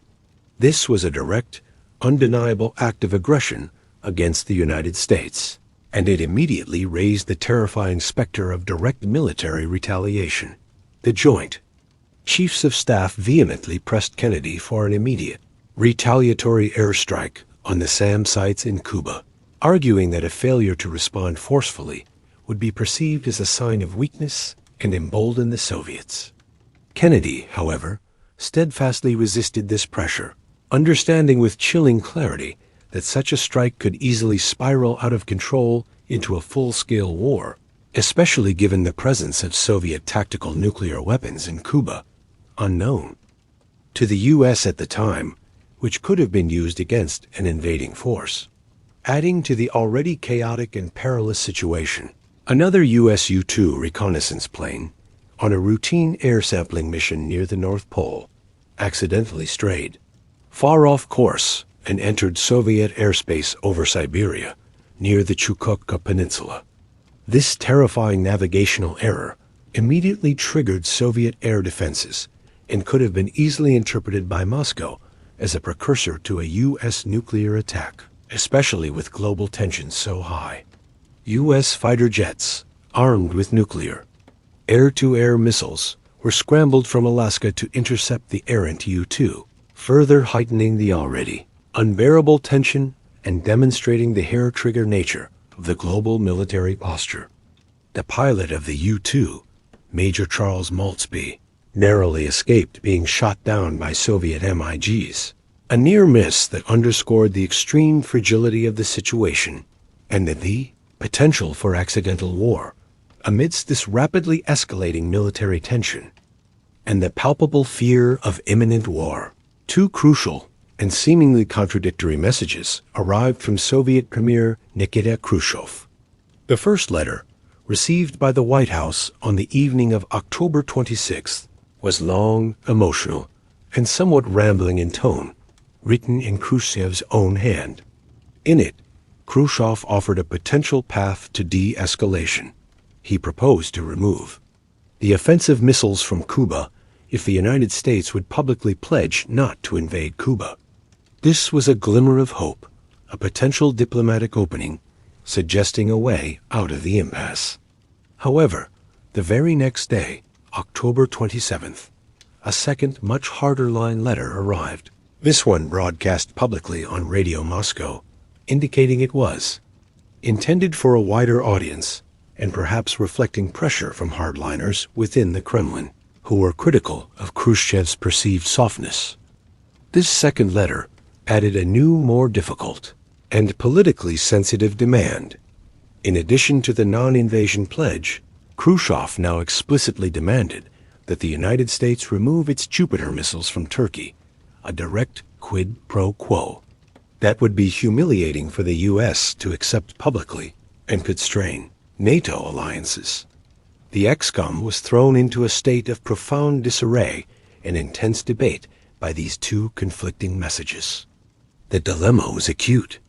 This was a direct, undeniable act of aggression against the United States, and it immediately raised the terrifying specter of direct military retaliation. The Joint Chiefs of Staff vehemently pressed Kennedy for an immediate, retaliatory airstrike on the SAM sites in Cuba, arguing that a failure to respond forcefully would be perceived as a sign of weakness and embolden the Soviets. Kennedy, however, steadfastly resisted this pressure, understanding with chilling clarity that such a strike could easily spiral out of control into a full-scale war, especially given the presence of Soviet tactical nuclear weapons in Cuba, unknown to the U.S. at the time, which could have been used against an invading force. Adding to the already chaotic and perilous situation, another U.S. U-2 reconnaissance plane, on a routine air sampling mission near the North Pole, accidentally strayed far off course and entered Soviet airspace over Siberia, near the Chukotka Peninsula. This terrifying navigational error immediately triggered Soviet air defenses and could have been easily interpreted by Moscow as a precursor to a U.S. nuclear attack, especially with global tensions so high. U.S. fighter jets, armed with nuclear air-to-air missiles, were scrambled from Alaska to intercept the errant U-2, further heightening the already unbearable tension and demonstrating the hair-trigger nature of the global military posture. The pilot of the U-2, Major Charles Maltzby, narrowly escaped being shot down by Soviet MiGs, a near miss that underscored the extreme fragility of the situation and the potential for accidental war amidst this rapidly escalating military tension and the palpable fear of imminent war. Two crucial and seemingly contradictory messages arrived from Soviet Premier Nikita Khrushchev. The first letter, received by the White House on the evening of October 26th, was long, emotional, and somewhat rambling in tone, written in Khrushchev's own hand. In it, Khrushchev offered a potential path to de-escalation. He proposed to remove the offensive missiles from Cuba if the United States would publicly pledge not to invade Cuba. This was a glimmer of hope, a potential diplomatic opening, suggesting a way out of the impasse. However, the very next day, October 27th, a second, much harder line letter arrived. This one broadcast publicly on Radio Moscow, indicating it was intended for a wider audience and perhaps reflecting pressure from hardliners within the Kremlin, who were critical of Khrushchev's perceived softness. This second letter added a new, more difficult, and politically sensitive demand. In addition to the non-invasion pledge, Khrushchev now explicitly demanded that the United States remove its Jupiter missiles from Turkey, a direct quid pro quo that would be humiliating for the U.S. to accept publicly and could strain NATO alliances. The ExCom was thrown into a state of profound disarray and intense debate by these two conflicting messages. The dilemma was acute.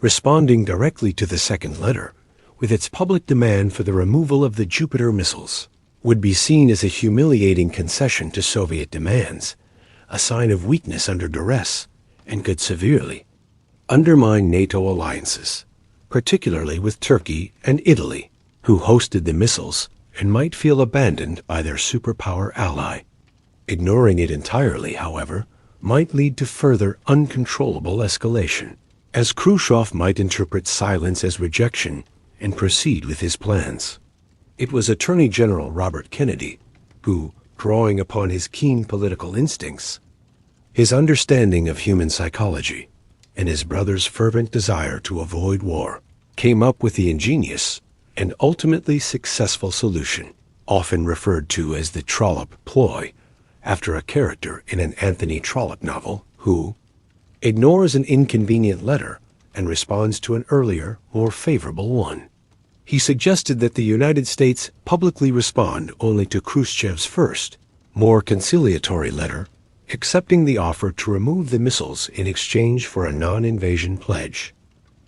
Responding directly to the second letter, with its public demand for the removal of the Jupiter missiles, would be seen as a humiliating concession to Soviet demands, a sign of weakness under duress, and could severely undermine NATO alliances, particularly with Turkey and Italy, who hosted the missiles and might feel abandoned by their superpower ally. Ignoring it entirely, however, might lead to further uncontrollable escalation, as Khrushchev might interpret silence as rejection and proceed with his plans. It was Attorney General Robert Kennedy who, drawing upon his keen political instincts, his understanding of human psychology, and his brother's fervent desire to avoid war, came up with the ingenious and ultimately successful solution, often referred to as the Trollope ploy, after a character in an Anthony Trollope novel who ignores an inconvenient letter and responds to an earlier, more favorable one. He suggested that the United States publicly respond only to Khrushchev's first, more conciliatory letter, accepting the offer to remove the missiles in exchange for a non-invasion pledge.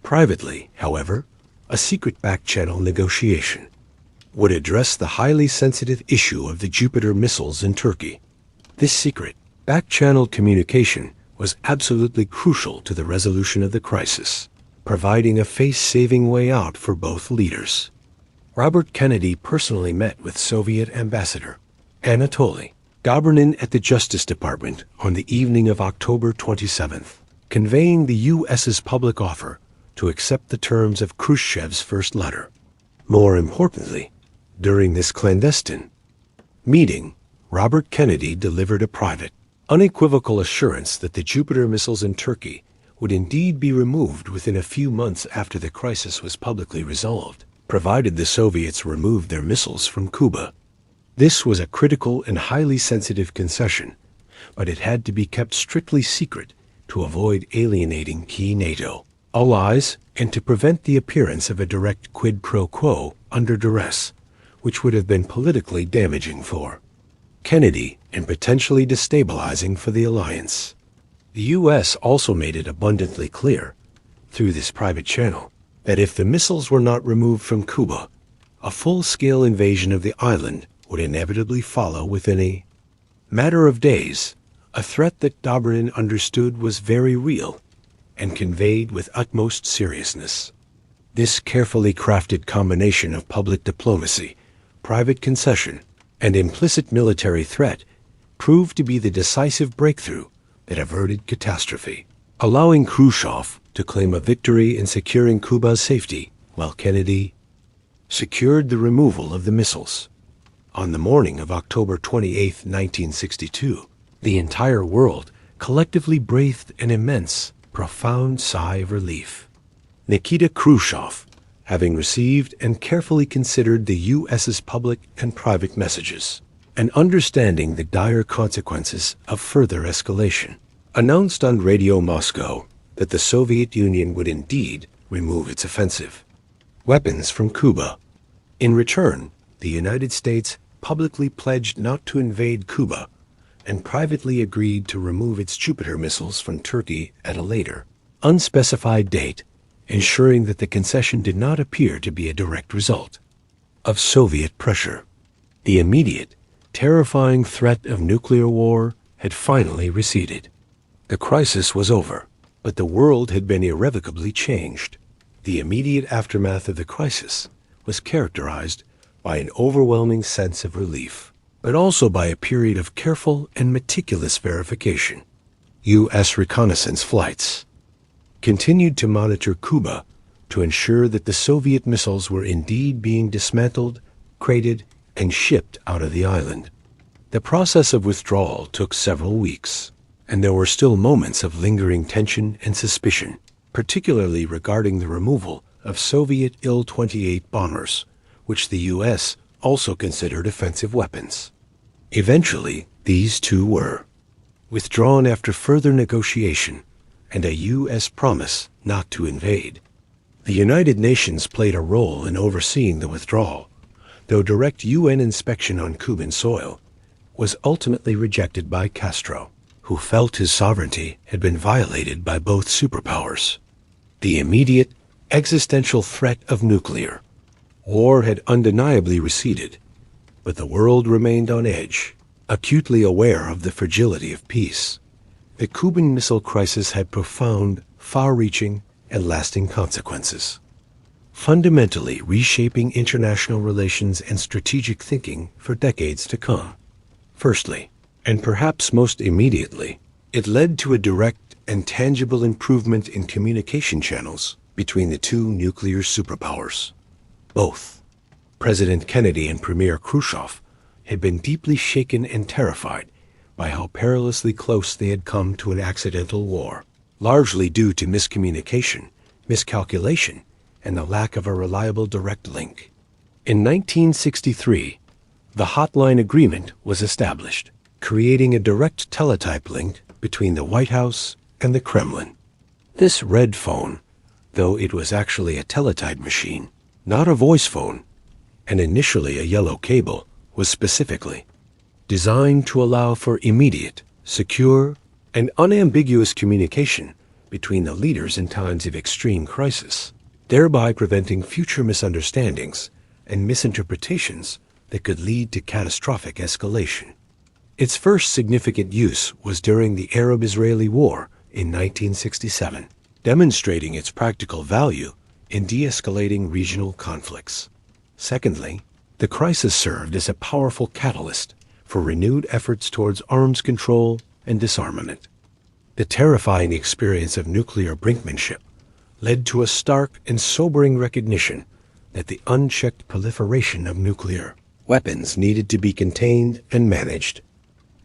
Privately, however, a secret back-channel negotiation would address the highly sensitive issue of the Jupiter missiles in Turkey. This secret, back-channel communication was absolutely crucial to the resolution of the crisis, providing a face-saving way out for both leaders. Robert Kennedy personally met with Soviet Ambassador Anatoly Dobrinin at the Justice Department on the evening of October 27th, conveying the U.S.'s public offer to accept the terms of Khrushchev's first letter. More importantly, during this clandestine meeting, Robert Kennedy delivered a private, unequivocal assurance that the Jupiter missiles in Turkey would indeed be removed within a few months after the crisis was publicly resolved, provided the Soviets removed their missiles from Cuba. This was a critical and highly sensitive concession, but it had to be kept strictly secret to avoid alienating key NATO allies and to prevent the appearance of a direct quid pro quo under duress, which would have been politically damaging for Kennedy and potentially destabilizing for the alliance. The U.S. also made it abundantly clear, through this private channel, that if the missiles were not removed from Cuba, a full-scale invasion of the island would inevitably follow within a matter of days, a threat that Dobrinin understood was very real and conveyed with utmost seriousness. This carefully crafted combination of public diplomacy, private concession, and implicit military threat proved to be the decisive breakthrough that averted catastrophe, allowing Khrushchev to claim a victory in securing Cuba's safety while Kennedy secured the removal of the missiles. On the morning of October 28, 1962, the entire world collectively breathed an immense, profound sigh of relief. Nikita Khrushchev, having received and carefully considered the U.S.'s public and private messages, and understanding the dire consequences of further escalation, announced on Radio Moscow that the Soviet Union would indeed remove its offensive weapons from Cuba. In return, the United States publicly pledged not to invade Cuba and privately agreed to remove its Jupiter missiles from Turkey at a later, unspecified date, ensuring that the concession did not appear to be a direct result of Soviet pressure. The immediate, terrifying threat of nuclear war had finally receded. The crisis was over, but the world had been irrevocably changed. The immediate aftermath of the crisis was characterized by an overwhelming sense of relief, but also by a period of careful and meticulous verification. U.S. reconnaissance flights continued to monitor Cuba to ensure that the Soviet missiles were indeed being dismantled, crated, and shipped out of the island. The process of withdrawal took several weeks, and there were still moments of lingering tension and suspicion, particularly regarding the removal of Soviet Il-28 bombers, which the U.S. also considered offensive weapons. Eventually, these too were withdrawn after further negotiation and a U.S. promise not to invade. The United Nations played a role in overseeing the withdrawal, though direct UN inspection on Cuban soil was ultimately rejected by Castro, who felt his sovereignty had been violated by both superpowers. The immediate, existential threat of nuclear war had undeniably receded, but the world remained on edge, acutely aware of the fragility of peace. The Cuban Missile Crisis had profound, far-reaching, and lasting consequences, fundamentally reshaping international relations and strategic thinking for decades to come. Firstly, and perhaps most immediately, it led to a direct and tangible improvement in communication channels between the two nuclear superpowers. Both President Kennedy and Premier Khrushchev had been deeply shaken and terrified by how perilously close they had come to an accidental war, largely due to miscommunication, miscalculation, and the lack of a reliable direct link. In 1963, the Hotline Agreement was established, creating a direct teletype link between the White House and the Kremlin. This red phone, though it was actually a teletype machine, not a voice phone, and initially a yellow cable, was specifically designed to allow for immediate, secure, and unambiguous communication between the leaders in times of extreme crisis, thereby preventing future misunderstandings and misinterpretations that could lead to catastrophic escalation. Its first significant use was during the Arab-Israeli War in 1967, demonstrating its practical value in de-escalating regional conflicts. Secondly, the crisis served as a powerful catalyst for renewed efforts towards arms control and disarmament. The terrifying experience of nuclear brinkmanship led to a stark and sobering recognition that the unchecked proliferation of nuclear weapons needed to be contained and managed.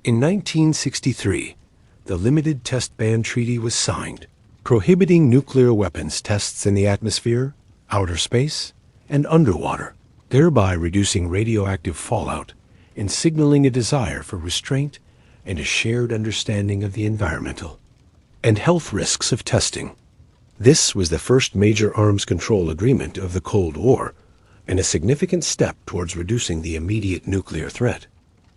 In 1963, the Limited Test Ban Treaty was signed, prohibiting nuclear weapons tests in the atmosphere, outer space, and underwater, thereby reducing radioactive fallout and signaling a desire for restraint and a shared understanding of the environmental and health risks of testing. This was the first major arms control agreement of the Cold War and a significant step towards reducing the immediate nuclear threat.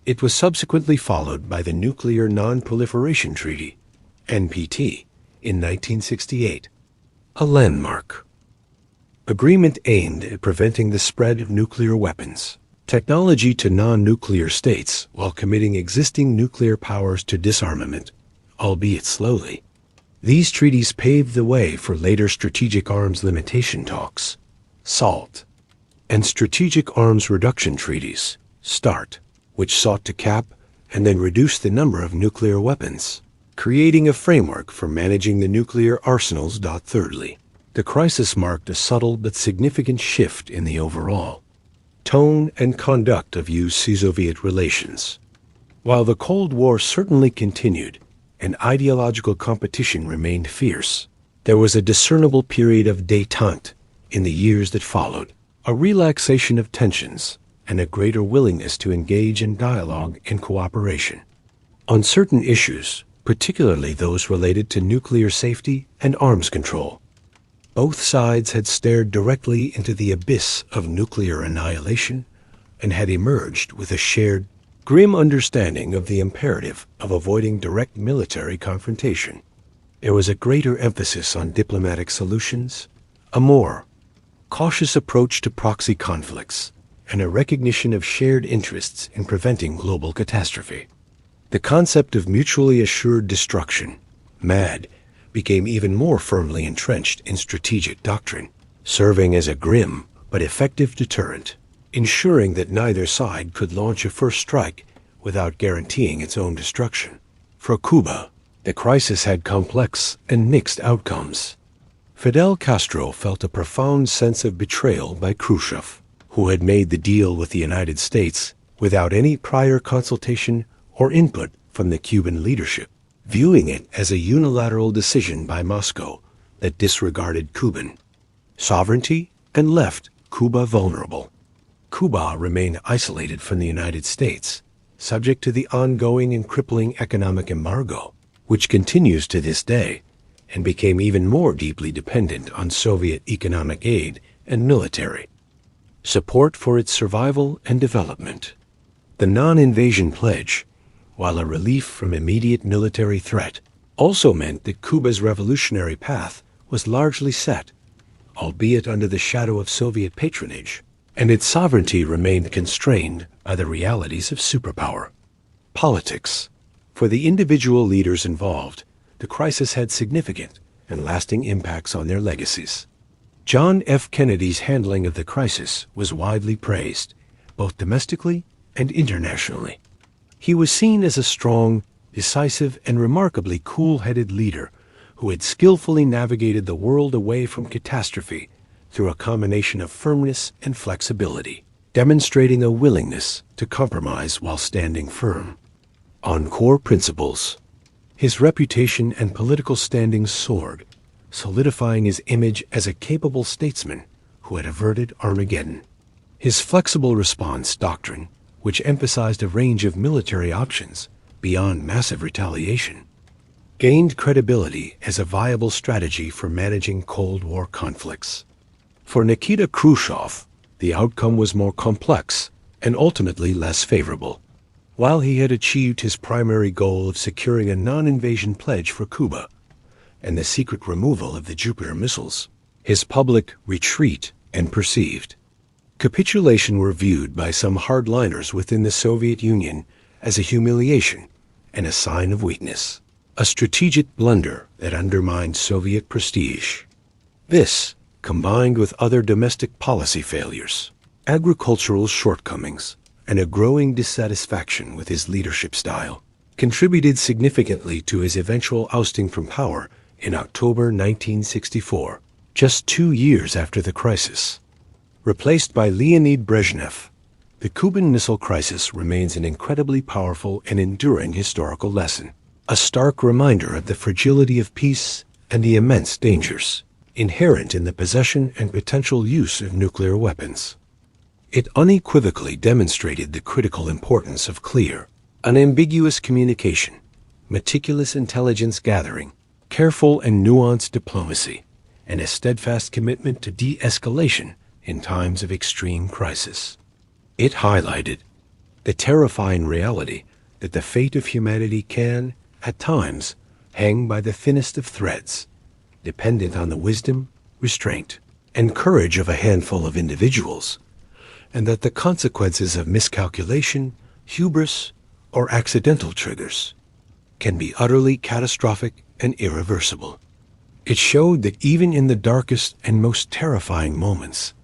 It was subsequently followed by the Nuclear Non-Proliferation Treaty, NPT, in 1968, a landmark agreement aimed at preventing the spread of nuclear weapons, technology to non-nuclear states while committing existing nuclear powers to disarmament, albeit slowly. These treaties paved the way for later strategic arms limitation talks, SALT, and strategic arms reduction treaties, START, which sought to cap and then reduce the number of nuclear weapons, creating a framework for managing the nuclear arsenals. Thirdly, the crisis marked a subtle but significant shift in the overall tone and conduct of U.S.-Soviet relations. While the Cold War certainly continued and ideological competition remained fierce, there was a discernible period of détente in the years that followed, a relaxation of tensions, and a greater willingness to engage in dialogue and cooperation. On certain issues, particularly those related to nuclear safety and arms control, both sides had stared directly into the abyss of nuclear annihilation and had emerged with a shared, grim understanding of the imperative of avoiding direct military confrontation. There was a greater emphasis on diplomatic solutions, a more cautious approach to proxy conflicts, and a recognition of shared interests in preventing global catastrophe. The concept of mutually assured destruction, MAD, became even more firmly entrenched in strategic doctrine, serving as a grim but effective deterrent, ensuring that neither side could launch a first strike without guaranteeing its own destruction. For Cuba, the crisis had complex and mixed outcomes. Fidel Castro felt a profound sense of betrayal by Khrushchev, who had made the deal with the United States without any prior consultation or input from the Cuban leadership, viewing it as a unilateral decision by Moscow that disregarded Cuban sovereignty and left Cuba vulnerable. Cuba remained isolated from the United States, subject to the ongoing and crippling economic embargo, which continues to this day, and became even more deeply dependent on Soviet economic aid and military support for its survival and development. The non-invasion pledge, while a relief from immediate military threat, also meant that Cuba's revolutionary path was largely set, albeit under the shadow of Soviet patronage, and its sovereignty remained constrained by the realities of superpower. Politics. For the individual leaders involved, the crisis had significant and lasting impacts on their legacies. John F. Kennedy's handling of the crisis was widely praised, both domestically and internationally. He was seen as a strong, decisive, and remarkably cool-headed leader who had skillfully navigated the world away from catastrophe through a combination of firmness and flexibility, demonstrating a willingness to compromise while standing firm on core principles. His reputation and political standing soared, solidifying his image as a capable statesman who had averted Armageddon. His flexible response doctrine, which emphasized a range of military options beyond massive retaliation, gained credibility as a viable strategy for managing Cold War conflicts. For Nikita Khrushchev, the outcome was more complex and ultimately less favorable. While he had achieved his primary goal of securing a non-invasion pledge for Cuba and the secret removal of the Jupiter missiles, his public retreat and perceived capitulation were viewed by some hardliners within the Soviet Union as a humiliation and a sign of weakness. a strategic blunder that undermined Soviet prestige. This, combined with other domestic policy failures, agricultural shortcomings, and a growing dissatisfaction with his leadership style, contributed significantly to his eventual ousting from power in October 1964, just 2 years after the crisis. Replaced by Leonid Brezhnev, the Cuban Missile Crisis remains an incredibly powerful and enduring historical lesson, a stark reminder of the fragility of peace and the immense dangers inherent in the possession and potential use of nuclear weapons. It unequivocally demonstrated the critical importance of clear, unambiguous communication, meticulous intelligence gathering, careful and nuanced diplomacy, and a steadfast commitment to de-escalation in times of extreme crisis. It highlighted the terrifying reality that the fate of humanity can, at times, hang by the thinnest of threads, dependent on the wisdom, restraint, and courage of a handful of individuals, and that the consequences of miscalculation, hubris, or accidental triggers can be utterly catastrophic and irreversible. It showed that even in the darkest and most terrifying moments,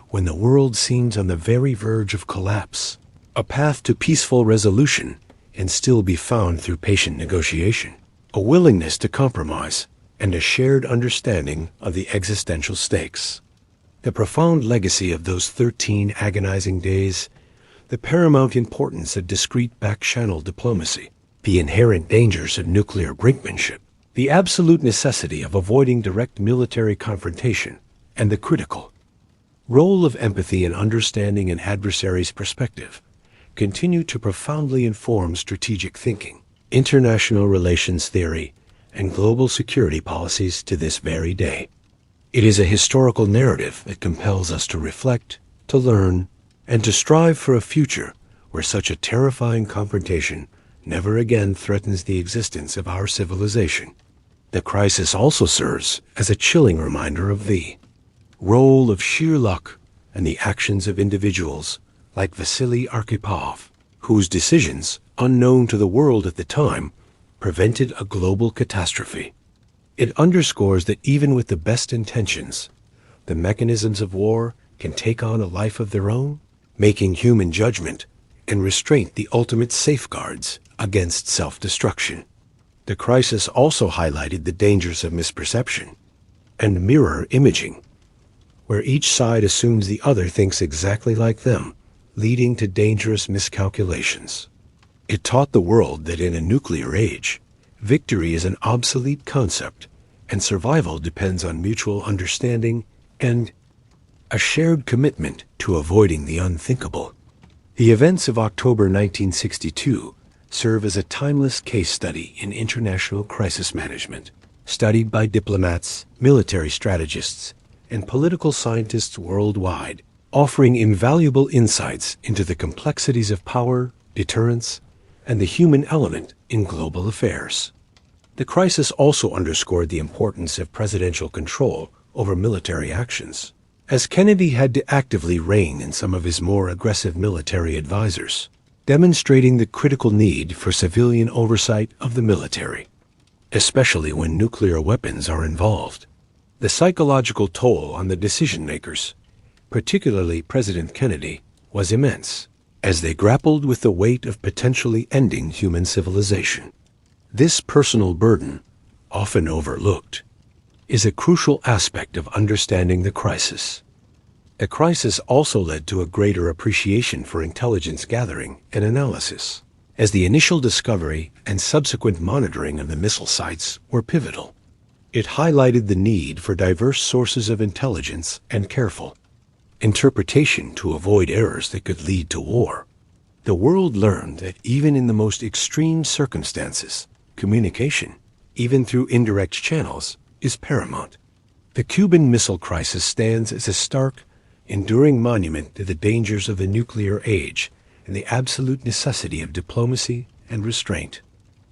when the world seems on the very verge of collapse, a path to peaceful resolution can still be found through patient negotiation, a willingness to compromise, and a shared understanding of the existential stakes. The profound legacy of those 13 agonizing days, the paramount importance of discreet back-channel diplomacy, the inherent dangers of nuclear brinkmanship, the absolute necessity of avoiding direct military confrontation, and the critical role of empathy and understanding an adversary's perspective continue to profoundly inform strategic thinking, international relations theory, and global security policies to this very day. It is a historical narrative that compels us to reflect, to learn, and to strive for a future where such a terrifying confrontation never again threatens the existence of our civilization. The crisis also serves as a chilling reminder of the role of sheer luck and the actions of individuals like Vasily Arkhipov, whose decisions, unknown to the world at the time, prevented a global catastrophe. It underscores that even with the best intentions, the mechanisms of war can take on a life of their own, making human judgment and restraint the ultimate safeguards against self-destruction. The crisis also highlighted the dangers of misperception and mirror imaging, where each side assumes the other thinks exactly like them, leading to dangerous miscalculations. It taught the world that in a nuclear age, victory is an obsolete concept, and survival depends on mutual understanding and a shared commitment to avoiding the unthinkable. The events of October 1962 serve as a timeless case study in international crisis management, studied by diplomats, military strategists, and political scientists worldwide, offering invaluable insights into the complexities of power, deterrence, and the human element in global affairs. The crisis also underscored the importance of presidential control over military actions, as Kennedy had to actively rein in some of his more aggressive military advisors, demonstrating the critical need for civilian oversight of the military, especially when nuclear weapons are involved. The psychological toll on the decision-makers, particularly President Kennedy, was immense, as they grappled with the weight of potentially ending human civilization. This personal burden, often overlooked, is a crucial aspect of understanding the crisis. The crisis also led to a greater appreciation for intelligence gathering and analysis, as the initial discovery and subsequent monitoring of the missile sites were pivotal. It highlighted the need for diverse sources of intelligence and careful interpretation to avoid errors that could lead to war. The world learned that even in the most extreme circumstances, communication, even through indirect channels, is paramount. The Cuban Missile Crisis stands as a stark, enduring monument to the dangers of the nuclear age and the absolute necessity of diplomacy and restraint.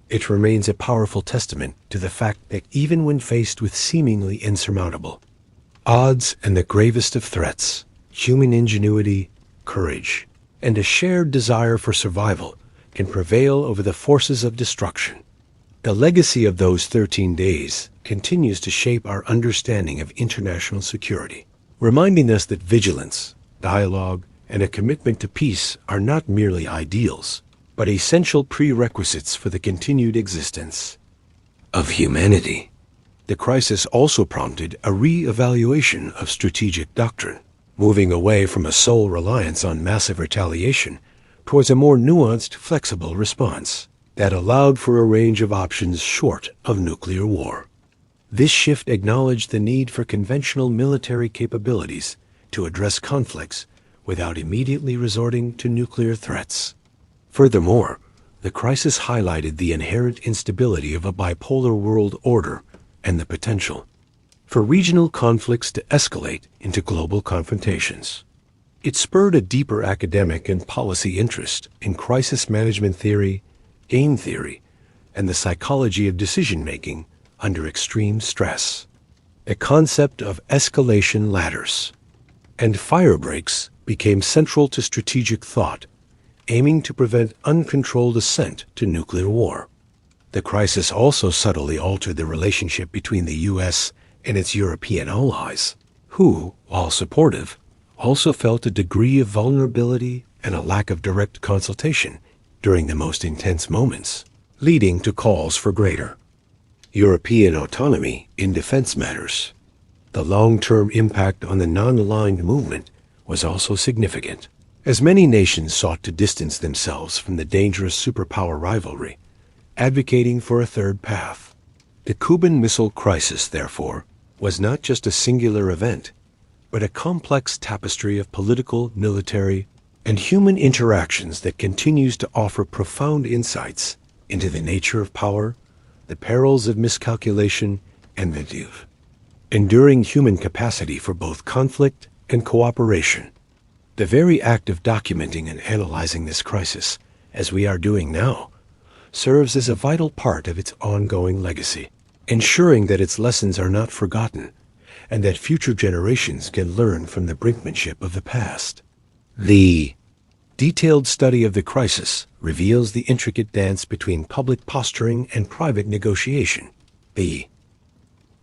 It remains a powerful testament to the fact that even when faced with seemingly insurmountable odds and the gravest of threats, human ingenuity, courage, and a shared desire for survival can prevail over the forces of destruction. The legacy of those 13 days continues to shape our understanding of international security, reminding us that vigilance, dialogue, and a commitment to peace are not merely ideals, but essential prerequisites for the continued existence of humanity. The crisis also prompted a re-evaluation of strategic doctrine, moving away from a sole reliance on massive retaliation towards a more nuanced, flexible response that allowed for a range of options short of nuclear war. This shift acknowledged the need for conventional military capabilities to address conflicts without immediately resorting to nuclear threats. Furthermore, the crisis highlighted the inherent instability of a bipolar world order and the potential for regional conflicts to escalate into global confrontations. It spurred a deeper academic and policy interest in crisis management theory, game theory, and the psychology of decision-making under extreme stress. A concept of escalation ladders and fire breaks became central to strategic thought, aiming to prevent uncontrolled ascent to nuclear war. The crisis also subtly altered the relationship between the U.S. and its European allies, who, while supportive, also felt a degree of vulnerability and a lack of direct consultation during the most intense moments, leading to calls for greater European autonomy in defense matters. The long-term impact on the non-aligned movement was also significant, as many nations sought to distance themselves from the dangerous superpower rivalry, advocating for a third path. The Cuban Missile Crisis, therefore, was not just a singular event, but a complex tapestry of political, military, and human interactions that continues to offer profound insights into the nature of power, the perils of miscalculation, and the enduring human capacity for both conflict and cooperation. The very act of documenting and analyzing this crisis, as we are doing now, serves as a vital part of its ongoing legacy, ensuring that its lessons are not forgotten and that future generations can learn from the brinkmanship of the past. The detailed study of the crisis reveals the intricate dance between public posturing and private negotiation, the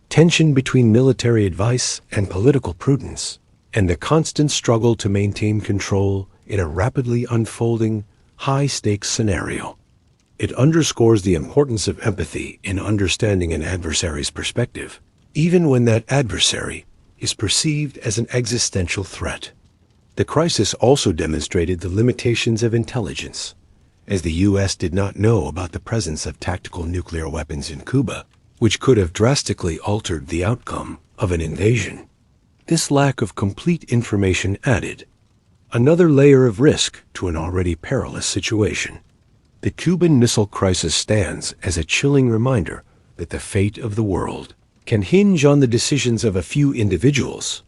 tension between military advice and political prudence, and the constant struggle to maintain control in a rapidly unfolding, high-stakes scenario. It underscores the importance of empathy in understanding an adversary's perspective, even when that adversary is perceived as an existential threat. The crisis also demonstrated the limitations of intelligence, as the U.S. did not know about the presence of tactical nuclear weapons in Cuba, which could have drastically altered the outcome of an invasion. This lack of complete information added another layer of risk to an already perilous situation. The Cuban Missile Crisis stands as a chilling reminder that the fate of the world can hinge on the decisions of a few individuals,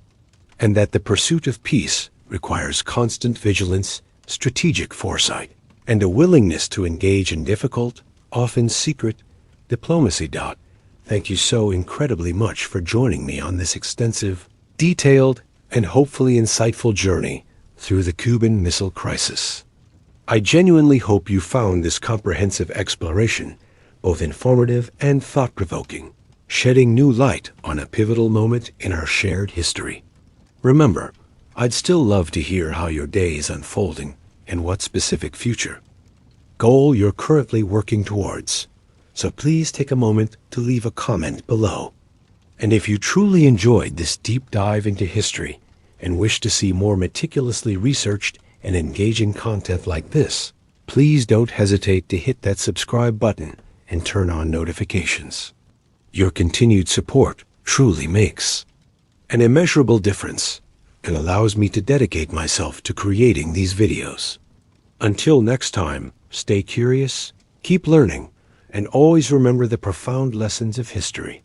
and that the pursuit of peace requires constant vigilance, strategic foresight, and a willingness to engage in difficult, often secret, diplomacy. Thank you so incredibly much for joining me on this extensive, detailed, and hopefully insightful journey through the Cuban Missile Crisis. I genuinely hope you found this comprehensive exploration both informative and thought-provoking, shedding new light on a pivotal moment in our shared history. Remember, I'd still love to hear how your day is unfolding and what specific future goal you're currently working towards. So please take a moment to leave a comment below. And if you truly enjoyed this deep dive into history and wish to see more meticulously researched and engaging content like this, please don't hesitate to hit that subscribe button and turn on notifications. Your continued support truly makes an immeasurable difference and allows me to dedicate myself to creating these videos. Until next time, stay curious, keep learning, and always remember the profound lessons of history.